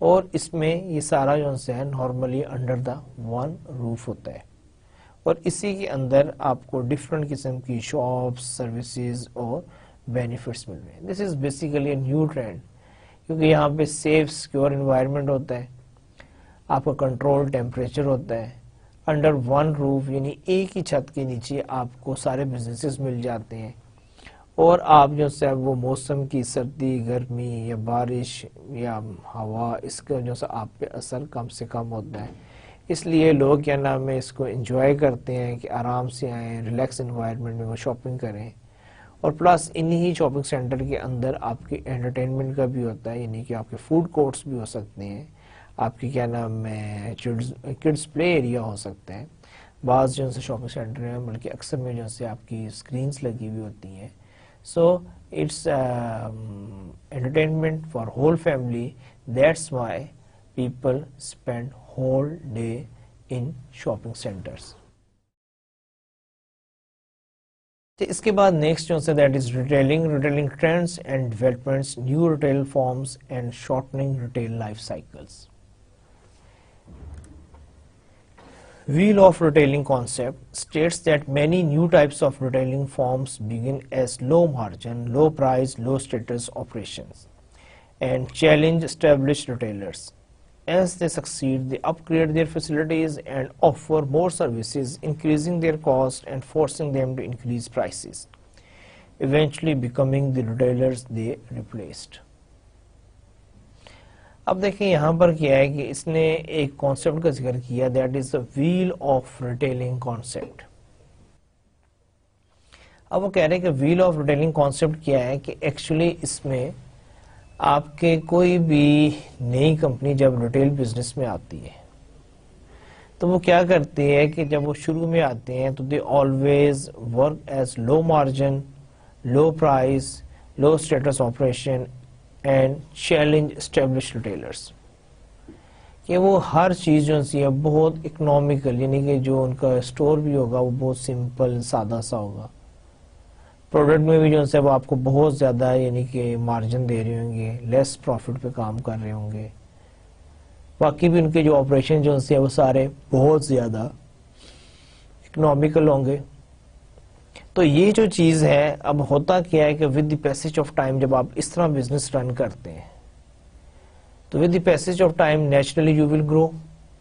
और इसमें ये सारा जो है normally under the one roof होता है, और इसी के अंदर आपको डिफरेंट किस्म की शॉप्स, सर्विसेज और बेनिफिट्स मिल रहे हैं। This is basically a new trend, क्योंकि यहाँ पे सेफ सिक्योर एनवायरनमेंट होता है, आपका कंट्रोल टेम्परेचर होता है, अंडर वन रूफ यानी एक ही छत के नीचे आपको सारे बिजनेसेस मिल जाते हैं, और आप जो है वो मौसम की सर्दी गर्मी या बारिश या हवा इसका जो है आप पे असर कम से कम होता है। इसलिए लोग क्या नाम है इसको एंजॉय करते हैं कि आराम से आएँ, रिलैक्स एनवायरनमेंट में वो शॉपिंग करें, और प्लस इन्हीं शॉपिंग सेंटर के अंदर आपके एंटरटेनमेंट का भी होता है, यानी कि आपके फूड कोर्ट्स भी हो सकते हैं, आपके क्या नाम है किड्स प्ले एरिया हो सकते हैं। बाज़ जो से शॉपिंग सेंटर हैं बल्कि अक्सर में जो से आपकी स्क्रीन्स लगी हुई होती हैं। So it's entertainment for whole family, that's why people spend whole day in shopping centres. तो इसके बाद नेक्स्ट जो है that is retailing trends and developments, new retail forms and shortening retail life cycles. Wheel of retailing concept states that many new types of retailing forms begin as low margin, low price, low status operations and challenge established retailers. As they succeed, they upgrade their facilities and offer more services, increasing their cost and forcing them to increase prices, eventually becoming the retailers they replaced. अब देखिए यहाँ पर क्या है कि इसने एक concept का जिक्र किया, that is the wheel of retailing concept. अब वो कह रहे हैं कि व्हील ऑफ रिटेलिंग कॉन्सेप्ट क्या है कि एक्चुअली इसमें आपके कोई भी नई कंपनी जब रिटेल बिजनेस में आती है तो वो क्या करती है कि जब वो शुरू में आते हैं तो they always work as low margin, low price, low status operation and challenge established retailers, कि वो हर चीज़ जो है बहुत इकोनॉमिकल, यानी कि जो उनका स्टोर भी होगा वो बहुत सिंपल सादा सा होगा, प्रोडक्ट में भी जो है वो आपको बहुत ज़्यादा यानी कि मार्जिन दे रहे होंगे, लेस प्रॉफिट पे काम कर रहे होंगे, बाकी भी उनके जो ऑपरेशन जो है वो सारे बहुत ज़्यादा इकोनॉमिकल होंगे। तो ये जो चीज़ है, अब होता क्या है कि with the passage of time जब आप इस तरह बिजनेस रन करते हैं तो with the passage of time naturally you will grow.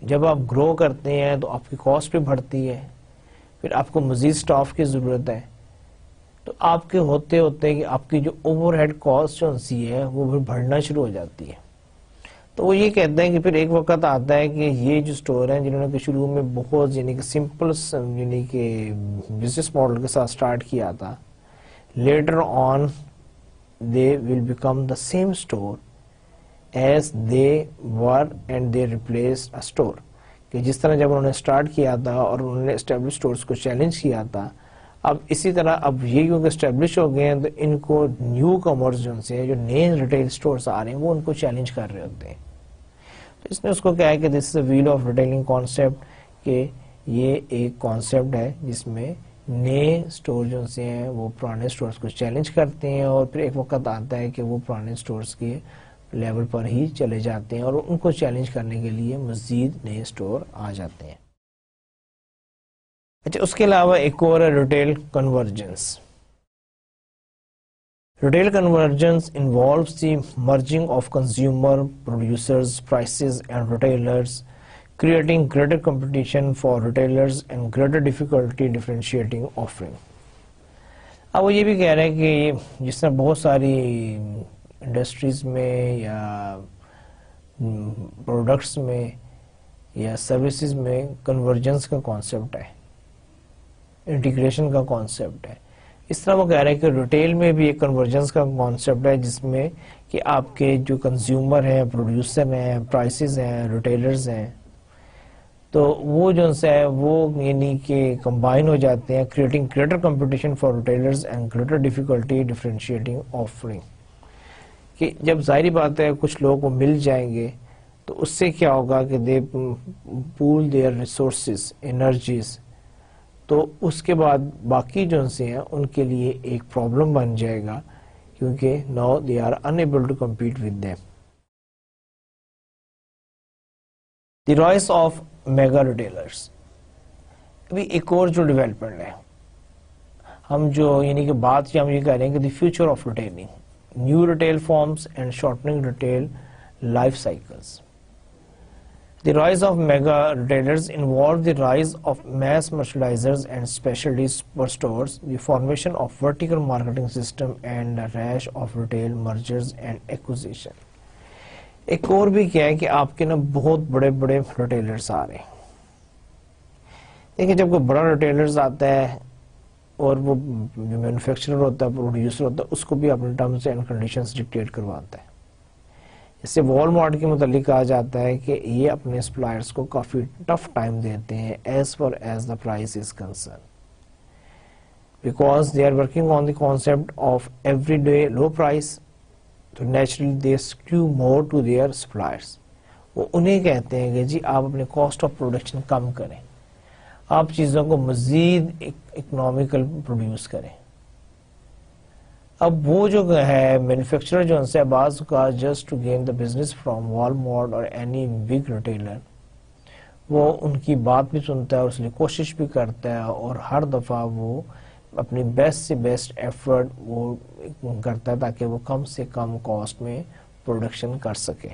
जब आप ग्रो करते हैं तो आपकी कॉस्ट भी बढ़ती है, फिर आपको मजीद स्टाफ की ज़रूरत है, तो आपके होते होते कि आपकी जो ओवरहेड कॉस्ट जो है वो भी बढ़ना शुरू हो जाती है। तो वो ये कहते हैं कि फिर एक वक्त आता है कि ये जो स्टोर हैं जिन्होंने कि शुरू में बहुत यानी कि सिंपल यानी कि बिजनेस मॉडल के साथ स्टार्ट किया था, later on they will become the same store as they were and they replace a store, कि जिस तरह जब उन्होंने स्टार्ट किया था और उन्होंने एस्टेब्लिश स्टोर्स को चैलेंज किया था, अब इसी तरह अब ये क्योंकि एस्टेब्लिश हो गए हैं तो इनको न्यू कमर्स जो नए रिटेल स्टोर्स आ रहे हैं वो उनको चैलेंज कर रहे होते हैं। तो इसने उसको क्या है कि this is a wheel of retailing concept, कि ये एक कॉन्सेप्ट है जिसमें नए स्टोर जो हैं वो पुराने स्टोर्स को चैलेंज करते हैं, और फिर एक वक्त आता है कि वो पुराने स्टोर्स के लेवल पर ही चले जाते हैं और उनको चैलेंज करने के लिए मजीद नए स्टोर आ जाते हैं। अच्छा, उसके अलावा एक और है retail convergence. Retail convergence involves the merging of consumer, producers, prices and retailers, creating greater competition for retailers and greater difficulty differentiating offering. अब वो ये भी कह रहे हैं कि जिस तरह बहुत सारी इंडस्ट्रीज में या प्रोडक्ट्स में या सर्विसेज में कन्वर्जेंस का कॉन्सेप्ट है, इंटीग्रेशन का कॉन्सेप्ट है, इस तरह वो कह रहे हैं कि रिटेल में भी एक कन्वर्जेंस का कॉन्सेप्ट है जिसमें कि आपके जो कंज्यूमर हैं, प्रोड्यूसर हैं, प्राइसेस हैं, रिटेलर्स हैं, तो वो जो है वो यानी कि कंबाइन हो जाते हैं, creating greater competition for retailers and greater difficulty differentiating offering, कि जब जाहिर बात है कुछ लोगों को मिल जाएंगे तो उससे क्या होगा कि दे पूल देयर रिसोर्सेज, एनर्जीज, तो उसके बाद बाकी जो से हैं उनके लिए एक प्रॉब्लम बन जाएगा, क्योंकि now they are unable to compete with them. The rise of mega retailers, अभी एक और जो डेवलपमेंट है, हम जो यानी कि बात हम ये कह रहे हैं कि the future of retailing, new retail forms and shortening retail life cycles. The rise of mega retailers involved the rise of mass merchandisers and specialty stores, the formation of vertical marketing system and a rash of retail mergers and acquisition. एक और भी क्या है कि आपके ना बहुत बड़े बड़े रिटेलर्स आ रहे हैं। देखिए जब कोई बड़ा रिटेलर्स आता है और वो जो मैन्युफैक्चरर होता है, प्रोड्यूसर होता है, उसको भी अपने टर्म्स एंड कंडीशंस डिक्टेट करवाता है। इससे वॉलमार्ट के मुतालिक कहा जाता है कि ये अपने सप्लायर्स को काफ़ी टफ टाइम देते हैं as far as the price is concern, because they are working on the concept of every day low price, तो naturally they skew more to their suppliers. वो उन्हें कहते हैं कि जी आप अपने कॉस्ट ऑफ प्रोडक्शन कम करें, आप चीज़ों को मज़ीद इकोनॉमिकल प्रोड्यूस करें। अब वो जो है मैन्युफैक्चरर जो उनसे बाज़ का just to gain the business from Walmart और एनी बिग रिटेलर, वो उनकी बात भी सुनता है और उसलिए कोशिश भी करता है और हर दफ़ा वो अपनी बेस्ट से बेस्ट एफर्ट वो करता है ताकि वो कम से कम कॉस्ट में प्रोडक्शन कर सके।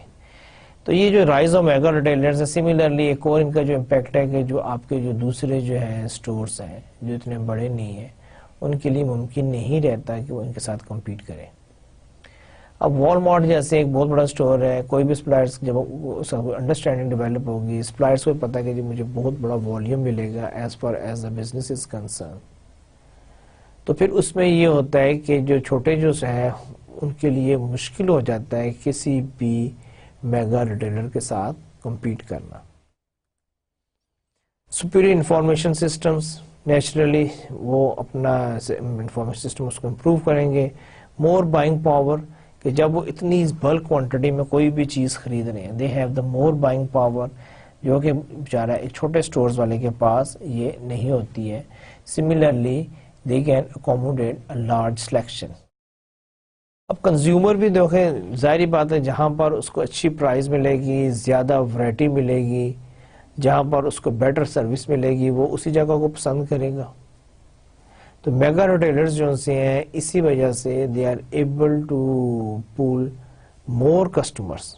तो ये जो राइज ऑफ मेगा रिटेलर्स है, सिमिलरली एक और इनका जो इम्पैक्ट है कि जो आपके जो दूसरे जो है स्टोर्स हैं जो इतने बड़े नहीं हैं, उनके लिए मुमकिन नहीं रहता कि वो इनके साथ compete करें। अब वॉलमार्ट जैसे एक बहुत बड़ा स्टोर है, कोई भी सप्लायर्स जब अंडरस्टैंडिंग डेवलप होगी, सप्लायर्स को पता है कि जी मुझे बहुत बड़ा वॉल्यूम मिलेगा as far as the business is concern, तो फिर उसमें ये होता है कि जो छोटे जो है उनके लिए मुश्किल हो जाता है किसी भी मेगा रिटेलर के साथ compete करना। सुपीरियर इंफॉर्मेशन सिस्टम्स, नेचुरली वो अपना इंफॉर्मेशन सिस्टम उसको इम्प्रूव करेंगे। मोर बाइंग पावर, कि जब वो इतनी बल्क क्वांटिटी में कोई भी चीज़ खरीद रहे हैं, they have the more buying power, जो कि बेचारा एक छोटे स्टोर्स वाले के पास ये नहीं होती है। Similarly they can accommodate a large selection. अब कंज्यूमर भी देखें, जाहिर बात है जहाँ पर उसको अच्छी प्राइस मिलेगी, ज़्यादा वैरायटी मिलेगी, जहाँ पर उसको बेटर सर्विस मिलेगी, वो उसी जगह को पसंद करेगा। तो मेगा रिटेलर्स जो से हैं इसी वजह से they are able to pull more customers.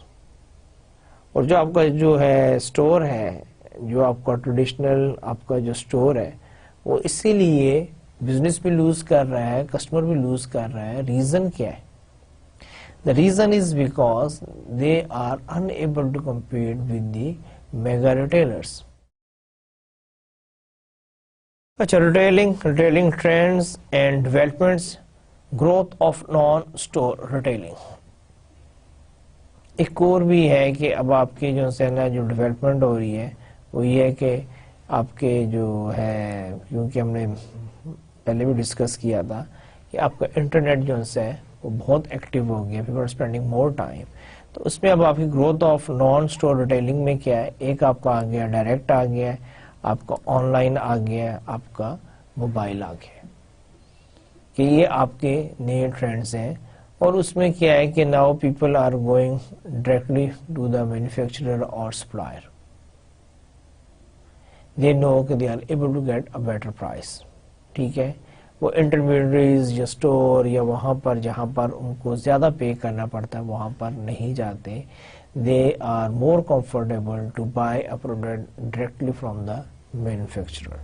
और जो आपका जो है स्टोर है, जो आपका ट्रेडिशनल आपका जो स्टोर है, वो इसीलिए बिजनेस भी लूज कर रहा है, कस्टमर भी लूज कर रहा है। रीज़न क्या है? The reason is because they are unable to compete with the mega retailers. अच्छा, retailing trends and developments, growth of non store retailing. एक और भी है कि अब आपकी जो है ना जो डेवलपमेंट हो रही है वो ये है कि आपके जो है, क्योंकि हमने पहले भी डिस्कस किया था कि आपका इंटरनेट जो है वो बहुत एक्टिव हो गया, people are spending more time. तो उसमें अब आपकी growth of non store retailing में क्या है, एक आपका आ गया डायरेक्ट आ गया, आपका ऑनलाइन आ गया, आपका मोबाइल आ गया, कि ये आपके नए ट्रेंड्स हैं। और उसमें क्या है कि now people are going directly to the manufacturer और सप्लायर, दे नो कि they are able to get a better price. ठीक है, वो इंटरमीडियरीज या स्टोर या वहाँ पर जहाँ पर उनको ज़्यादा पे करना पड़ता है वहाँ पर नहीं जाते। They are more comfortable to buy a product directly from the manufacturer.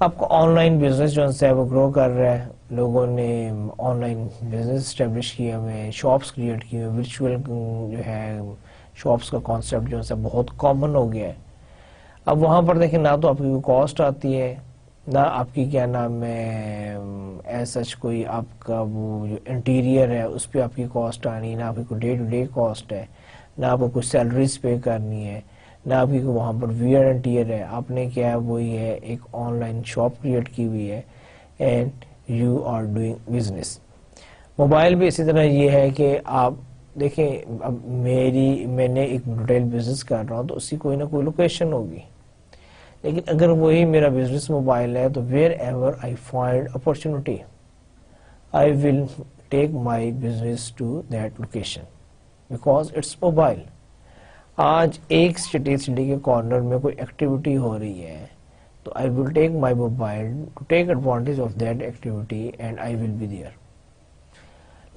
आपका ऑनलाइन बिजनेस जो है वो ग्रो कर रहा है, लोगों ने ऑनलाइन बिजनेस स्टेब्लिश किए हुए, शॉप्स क्रिएट किए हुए, वर्चुअल जो है शॉप्स का कॉन्सेप्ट जो है बहुत कॉमन हो गया है। अब वहाँ पर देखें ना तो आपकी कॉस्ट आती है, ना आपकी क्या नाम है ऐसा कोई आपका वो जो इंटीरियर है उस पर आपकी कॉस्ट आनी, ना आपकी कोई डे टू डे कॉस्ट है, ना आपको कुछ सैलरीज पे करनी है, ना आपकी वहाँ पर वियर एंड टीयर है। आपने क्या है वो ये है एक ऑनलाइन शॉप क्रिएट की हुई है and you are doing business. Mobile भी इसी तरह ये है कि आप देखें, अब मैंने एक रिटेल बिजनेस कर रहा हूँ तो उसकी कोई ना कोई लोकेशन होगी, लेकिन अगर वही मेरा बिजनेस मोबाइल है तो wherever I find opportunity I will take my business to that location because it's mobile. आज एक सिटी के कॉर्नर में कोई एक्टिविटी हो रही है So I will take my mobile to take advantage of that activity and I will be there.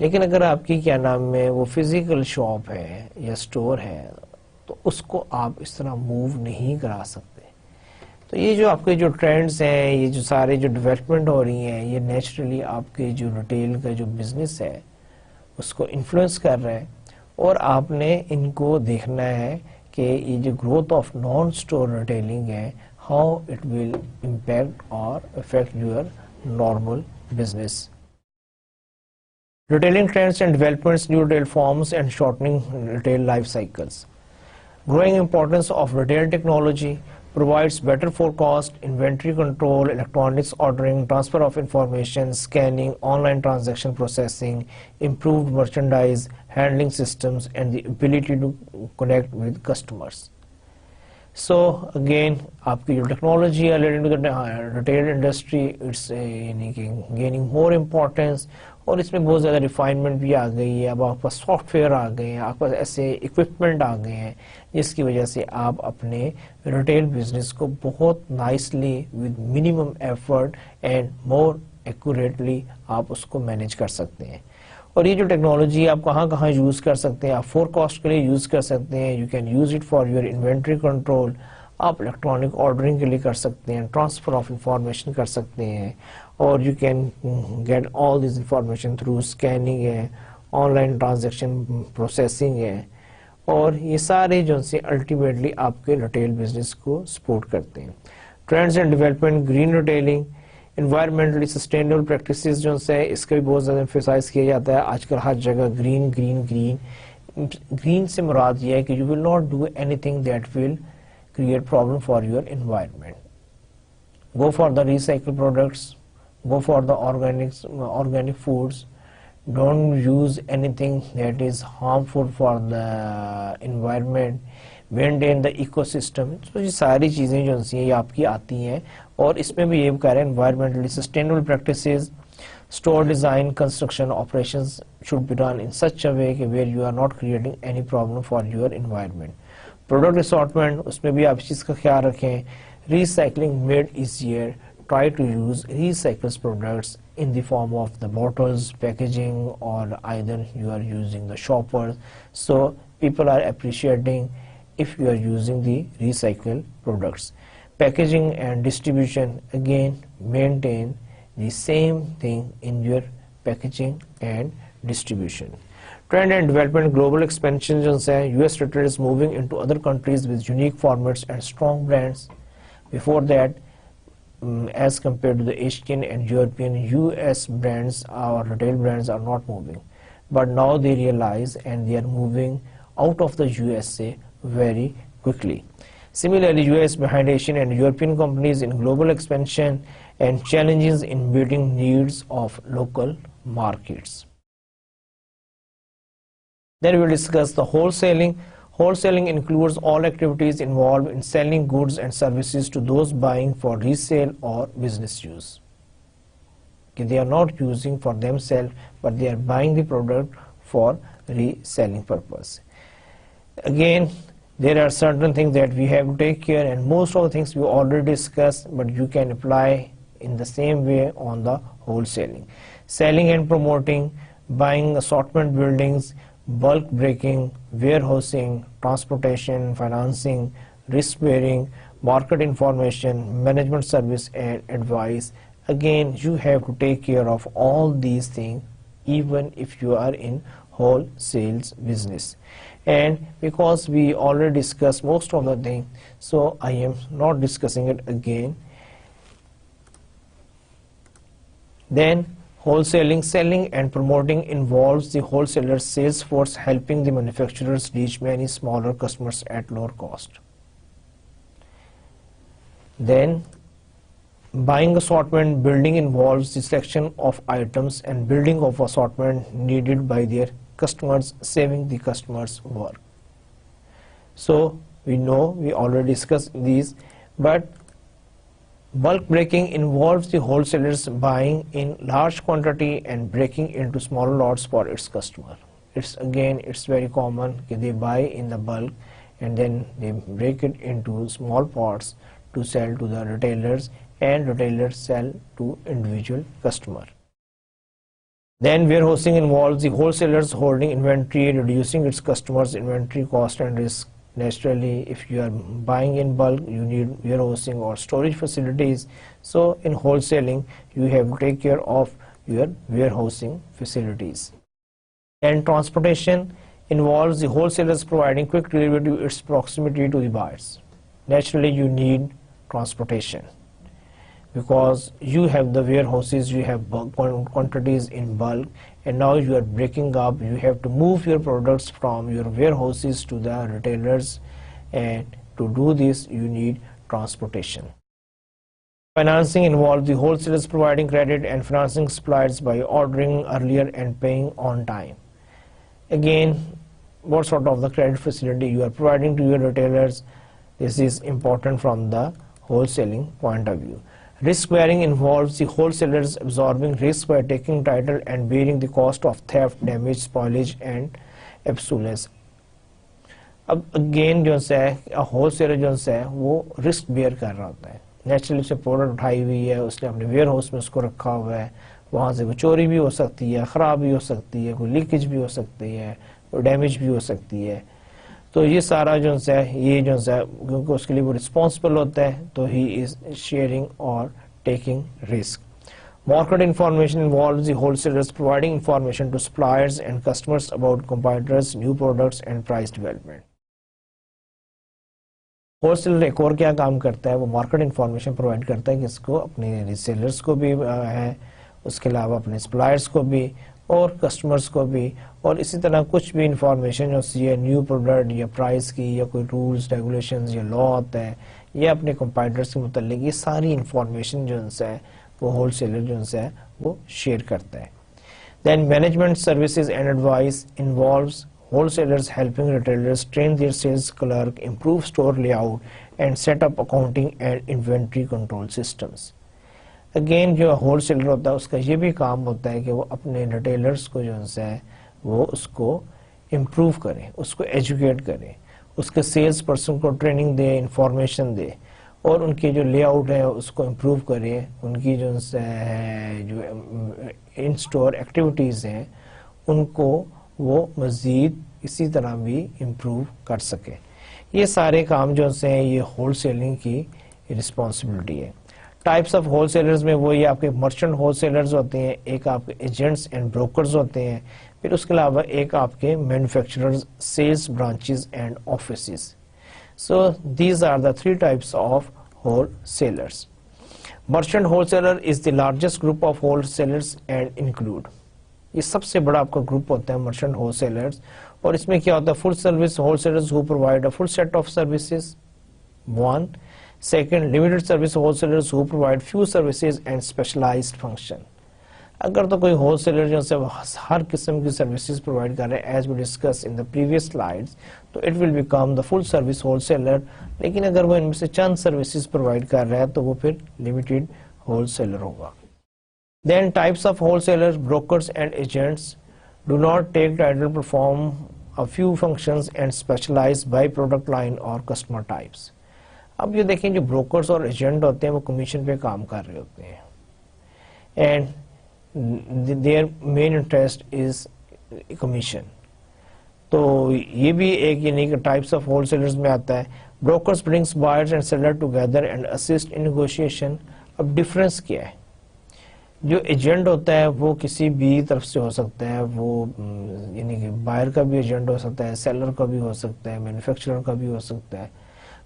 लेकिन अगर आपकी क्या नाम है वो फिजिकल शॉप है या स्टोर है तो उसको आप इस तरह मूव नहीं करा सकते. तो ये जो आपके जो ट्रेंड्स हैं, ये जो सारे जो डेवलपमेंट हो रही हैं, ये नेचुरली आपके जो रिटेल का जो बिजनेस है उसको इन्फ्लुएंस कर रहा है और आपने इनको देखना है कि ये जो growth of non store retailing है, हाउ इट विल इम्पैक्ट और affect your normal business. Retailing trends and developments, new retail forms and shortening retail life cycles. Growing importance of retail technology provides better forecast, inventory control, electronics ordering, transfer of information, scanning, online transaction processing, improved merchandise handling systems, and the ability to connect with customers. So again, आपकी जो technology है related to the retail industry, it's gaining more importance. और इसमें बहुत ज़्यादा refinement भी आ गई है. अब आपके पास सॉफ्टवेयर आ गए हैं, आपके पास ऐसे इक्विपमेंट आ गए हैं जिसकी वजह से आप अपने रिटेल बिजनेस को बहुत nicely with minimum effort and more accurately आप उसको मैनेज कर सकते हैं. और ये जो टेक्नोलॉजी आप कहाँ कहाँ यूज़ कर सकते हैं, आप फोरकास्ट के लिए यूज़ कर सकते हैं. You can use it for your inventory control. आप इलेक्ट्रॉनिक ऑर्डरिंग के लिए कर सकते हैं, ट्रांसफ़र ऑफ इंफॉर्मेशन कर सकते हैं, और you can get all this information through scanning है, ऑनलाइन ट्रांजैक्शन प्रोसेसिंग है. और ये सारे जो से अल्टीमेटली आपके रिटेल बिजनेस को सपोर्ट करते हैं. Trends and development, green retailing, environmentally sustainable practices जो है इसका भी बहुत ज़्यादा एम्फेसाइज किया जाता है. आजकल हर जगह ग्रीन ग्रीन ग्रीन. ग्रीन से मुराद ये है कि you will not do anything that will create problem for your environment. Go for the recycled products, go for the organic foods. Don't use anything that is harmful for the environment. Maintain the ecosystem. So ये सारी चीज़ें जो हैं ये आपकी आती हैं और इसमें भी ये कह रहे हैं environmentally sustainable practices. Store design, construction, operations should be done in such a way where you are not creating any problem for your environment. Product assortment, उसमें भी आप इस चीज़ का ख्याल रखें. Recycling made easier. Try to use recycled products in the form of the bottles, packaging, or either you are using the shoppers. So people are appreciating if you are using the recycled products. Packaging and distribution, again maintain the same thing in your packaging and distribution. Trend and development, global expansion जो है, US retail is moving into other countries with unique formats and strong brands. Before that, as compared to the Asian and European, US brands or retail brands are not moving. But now they realize and they are moving out of the USA very quickly. Similarly, US behind Asian and European companies in global expansion and challenges in meeting needs of local markets. Then we will discuss the wholesaling. Wholesaling includes all activities involved in selling goods and services to those buying for resale or business use. Okay, they are not using for themselves, but they are buying the product for reselling purpose. Again, there are certain things that we have to take care, and most of the things we already discussed, but you can apply in the same way on the wholesaling. Selling and promoting, buying assortment buildings, bulk breaking, warehousing, transportation, financing, risk bearing, market information, management service and advice. Again, you have to take care of all these things even if you are in wholesale business. And because we already discussed most of the things, so I am not discussing it again. Then wholesaling, selling and promoting involves the wholesaler's sales force helping the manufacturers reach many smaller customers at lower cost. Then buying assortment building involves the selection of items and building of assortment needed by their customers, saving the customers' work. So we know, we already discussed these, but bulk breaking involves the wholesalers buying in large quantity and breaking into smaller lots for its customer. It's very common that they buy in the bulk and then they break it into small parts to sell to the retailers and retailers sell to individual customer. Then warehousing involves the wholesalers holding inventory, reducing its customers' inventory cost and risk. Naturally, if you are buying in bulk, you need warehousing or storage facilities. So in wholesaling, you have to take care of your warehousing facilities. And transportation involves the wholesalers providing quick delivery to its proximity to the buyers. Naturally, you need transportation because you have the warehouses, you have quantities in bulk, and now you are breaking up. You have to move your products from your warehouses to the retailers, and to do this you need transportation. Financing involves the wholesalers providing credit and financing suppliers by ordering earlier and paying on time. Again, what sort of the credit facility you are providing to your retailers? This is important from the wholesaling point of view. Risk bearing involves the wholesalers absorbing risk by taking title and bearing the cost of theft, damage, spoilage and obsolescence. अब again जो है wholesaler जो है वो risk bear कर रहा होता है. नेचुरली उसने प्रोडक्ट उठाई हुई है, उसने अपने वेयर हाउस में उसको रखा हुआ है, वहाँ से कोई चोरी भी हो सकती है, ख़राब भी हो सकती है, कोई लीकेज भी हो सकती है, कोई डैमेज भी हो सकती है. तो ये सारा जो है ये जो है क्योंकि उसके लिए वो रिस्पॉन्सिबल होता है, तो ही इज शेयरिंग और taking risk. Market information involves the wholesalers providing information to suppliers and customers about competitors, new products and price development. Wholesaler एक और क्या काम करता है, वो मार्केट इन्फॉर्मेशन प्रोवाइड करता है कि इसको अपने रीसेलर्स को भी है, उसके अलावा अपने सप्लायर्स को भी और कस्टमर्स को भी, और इसी तरह कुछ भी इंफॉर्मेशन जो है न्यू प्रोडक्ट या प्राइस की या कोई रूल्स रेगुलेशंस या लॉ होता है या अपने कंपाइटर्स के मुतालिक, ये सारी इंफॉर्मेशन जो है वो होलसेलर जो है वो शेयर करता है. Then management services and advice involves wholesalers helping retailers train their sales clerk, improve store layout and set up accounting and inventory control systems. Again जो wholesaler होता है उसका ये भी काम होता है कि वो अपने retailers को जो है वो उसको improve करे, उसको educate करे, उसके sales person को training दे, information दे और उनकी जो layout है उसको improve करे, उनकी जो है जो in store activities हैं उनको वो मज़ीद इसी तरह भी इम्प्रूव कर सके. ये सारे काम जो हैं ये होलसेलिंग की रिस्पॉन्सिबिलिटी है. टाइप्स ऑफ होलसेलर्स में वो ये आपके मर्चेंट होलसेलर्स होते हैं, एक आपके एजेंट्स एंड ब्रोकर्स होते हैं, फिर उसके अलावा एक आपके manufacturers, sales branches and offices. So these are the three types of wholesalers. Merchant wholesaler is the largest group of wholesalers and include, ये सबसे बड़ा आपका ग्रुप होता है मर्चेंट होलसेलर्स. और इसमें क्या होता है, full service wholesalers who provide a full set of services, one. Second, limited service wholesalers who provide few services and specialised function. अगर तो कोई होलसेलर जो है हर किस्म की सर्विसेज प्रोवाइड कर रहे हैं as we discuss in the previous slides, तो it will become the full service wholesaler. लेकिन अगर वो इनमें से चंद सर्विसेज प्रोवाइड कर रहा है तो वो फिर लिमिटेड होलसेलर होगा. Then types of wholesalers, brokers and agents do not take title, perform a few functions and specialize by product line or customer types. अब ये देखें जो brokers और agent होते हैं वो कमीशन पे काम कर रहे होते हैं and their main interest is commission. तो ये भी एक यूनिक टाइप्स ऑफ होलसेलर्स में आता है. Brokers brings buyers and seller together and assist in negotiation. अब डिफरेंस क्या है, जो एजेंट होता है वो किसी भी तरफ से हो सकता है, वो यानी कि बायर का भी एजेंट हो सकता है, सेलर का भी हो सकता है, मैन्युफैक्चरर का भी हो सकता है.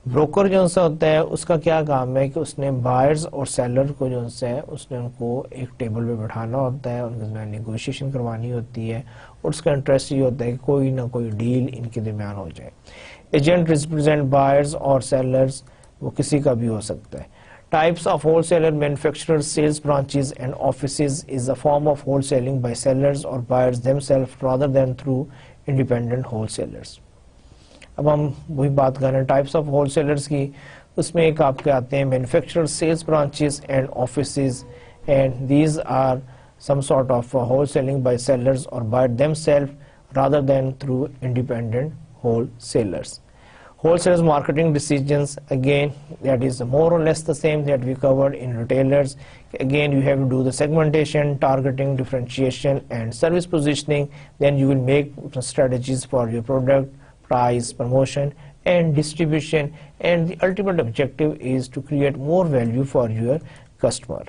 ब्रोकर जो सा होता है उसका क्या काम है कि उसने बायर्स और सेलर को जो है उसने उनको एक टेबल पे बैठाना होता है, उनके दरमियान नेगोशिएशन करवानी होती है और उसका इंटरेस्ट ये होता है कि कोई ना कोई डील इनके दरमियान हो जाए. एजेंट रिप्रेजेंट बायर्स और सेलर्स, वो किसी का भी हो सकता है. Types of wholesaler, manufacturers, sales branches and offices is a form of wholesaling by sellers or buyers themselves rather than through independent wholesalers. अब हम वही बात कर रहे हैं टाइप्स ऑफ होलसेलर्स की. उसमें एक आपके आते हैं manufacturers, sales branches and offices, and these are some sort of wholesaling by sellers or by themselves rather than through independent wholesalers. Wholesalers marketing decisions, again that is more or less the same that we covered in retailers. Again you have to do the segmentation, targeting, differentiation and service positioning. Then you will make strategies for your product, price, promotion and distribution, and the ultimate objective is to create more value for your customer.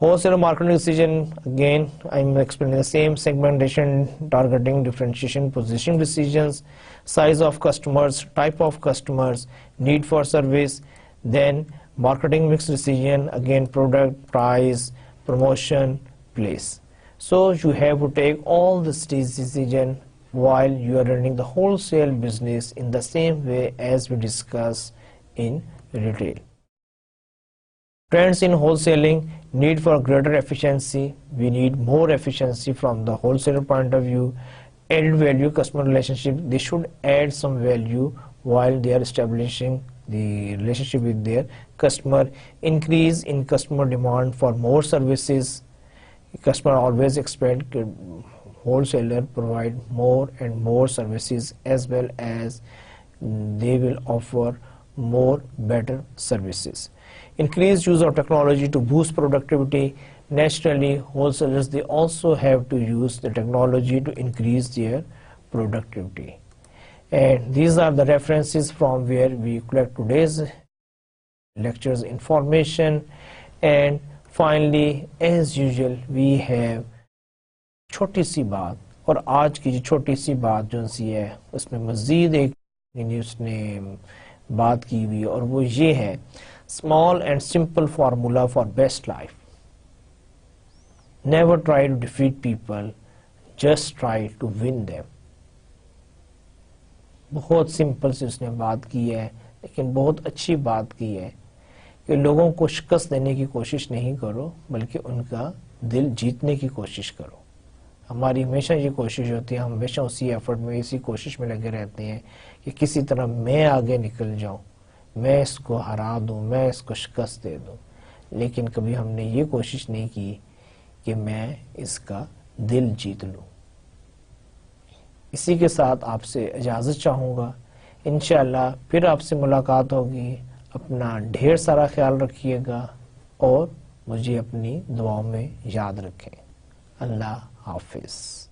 Wholesale marketing decision, again I'm explaining the same: segmentation, targeting, differentiation, positioning decisions, size of customers, type of customers, need for service. Then marketing mix decision, again product, price, promotion, place. So you have to take all this decision while you are running the wholesale business in the same way as we discussed in retail. Trends in wholesaling: need for greater efficiency. We need more efficiency from the wholesaler point of view. Added value customer relationship. They should add some value while they are establishing the relationship with their customer. Increase in customer demand for more services. Customer always expect wholesaler provide more and more services, as well as they will offer more better services. Increased use of technology to boost productivity. Naturally, wholesalers, they also have to use the technology to increase their productivity. And these are the references from where we collect today's lectures information. And finally, as usual, we have छोटी सी बात, और आज की जो छोटी सी बात जो सी है उसमें मज़ीद एक उसने बात की हुई, और वो ये है: small and simple formula for best life. Never try to defeat people, just try to win them. बहुत सिंपल से उसने बात की है, लेकिन बहुत अच्छी बात की है कि लोगों को शिकस्त देने की कोशिश नहीं करो, बल्कि उनका दिल जीतने की कोशिश करो। हमारी हमेशा ये कोशिश होती है, हम हमेशा उसी एफर्ट में, इसी कोशिश में लगे रहते हैं कि किसी तरह मैं आगे निकल जाऊं, मैं इसको हरा दूं, मैं इसको शिकस्त दे दूं, लेकिन कभी हमने ये कोशिश नहीं की कि मैं इसका दिल जीत लूं। इसी के साथ आपसे इजाज़त चाहूँगा। इंशाअल्लाह फिर आपसे मुलाकात होगी। अपना ढेर सारा ख्याल रखिएगा और मुझे अपनी दुआओं में याद रखें। अल्लाह हाफिज़।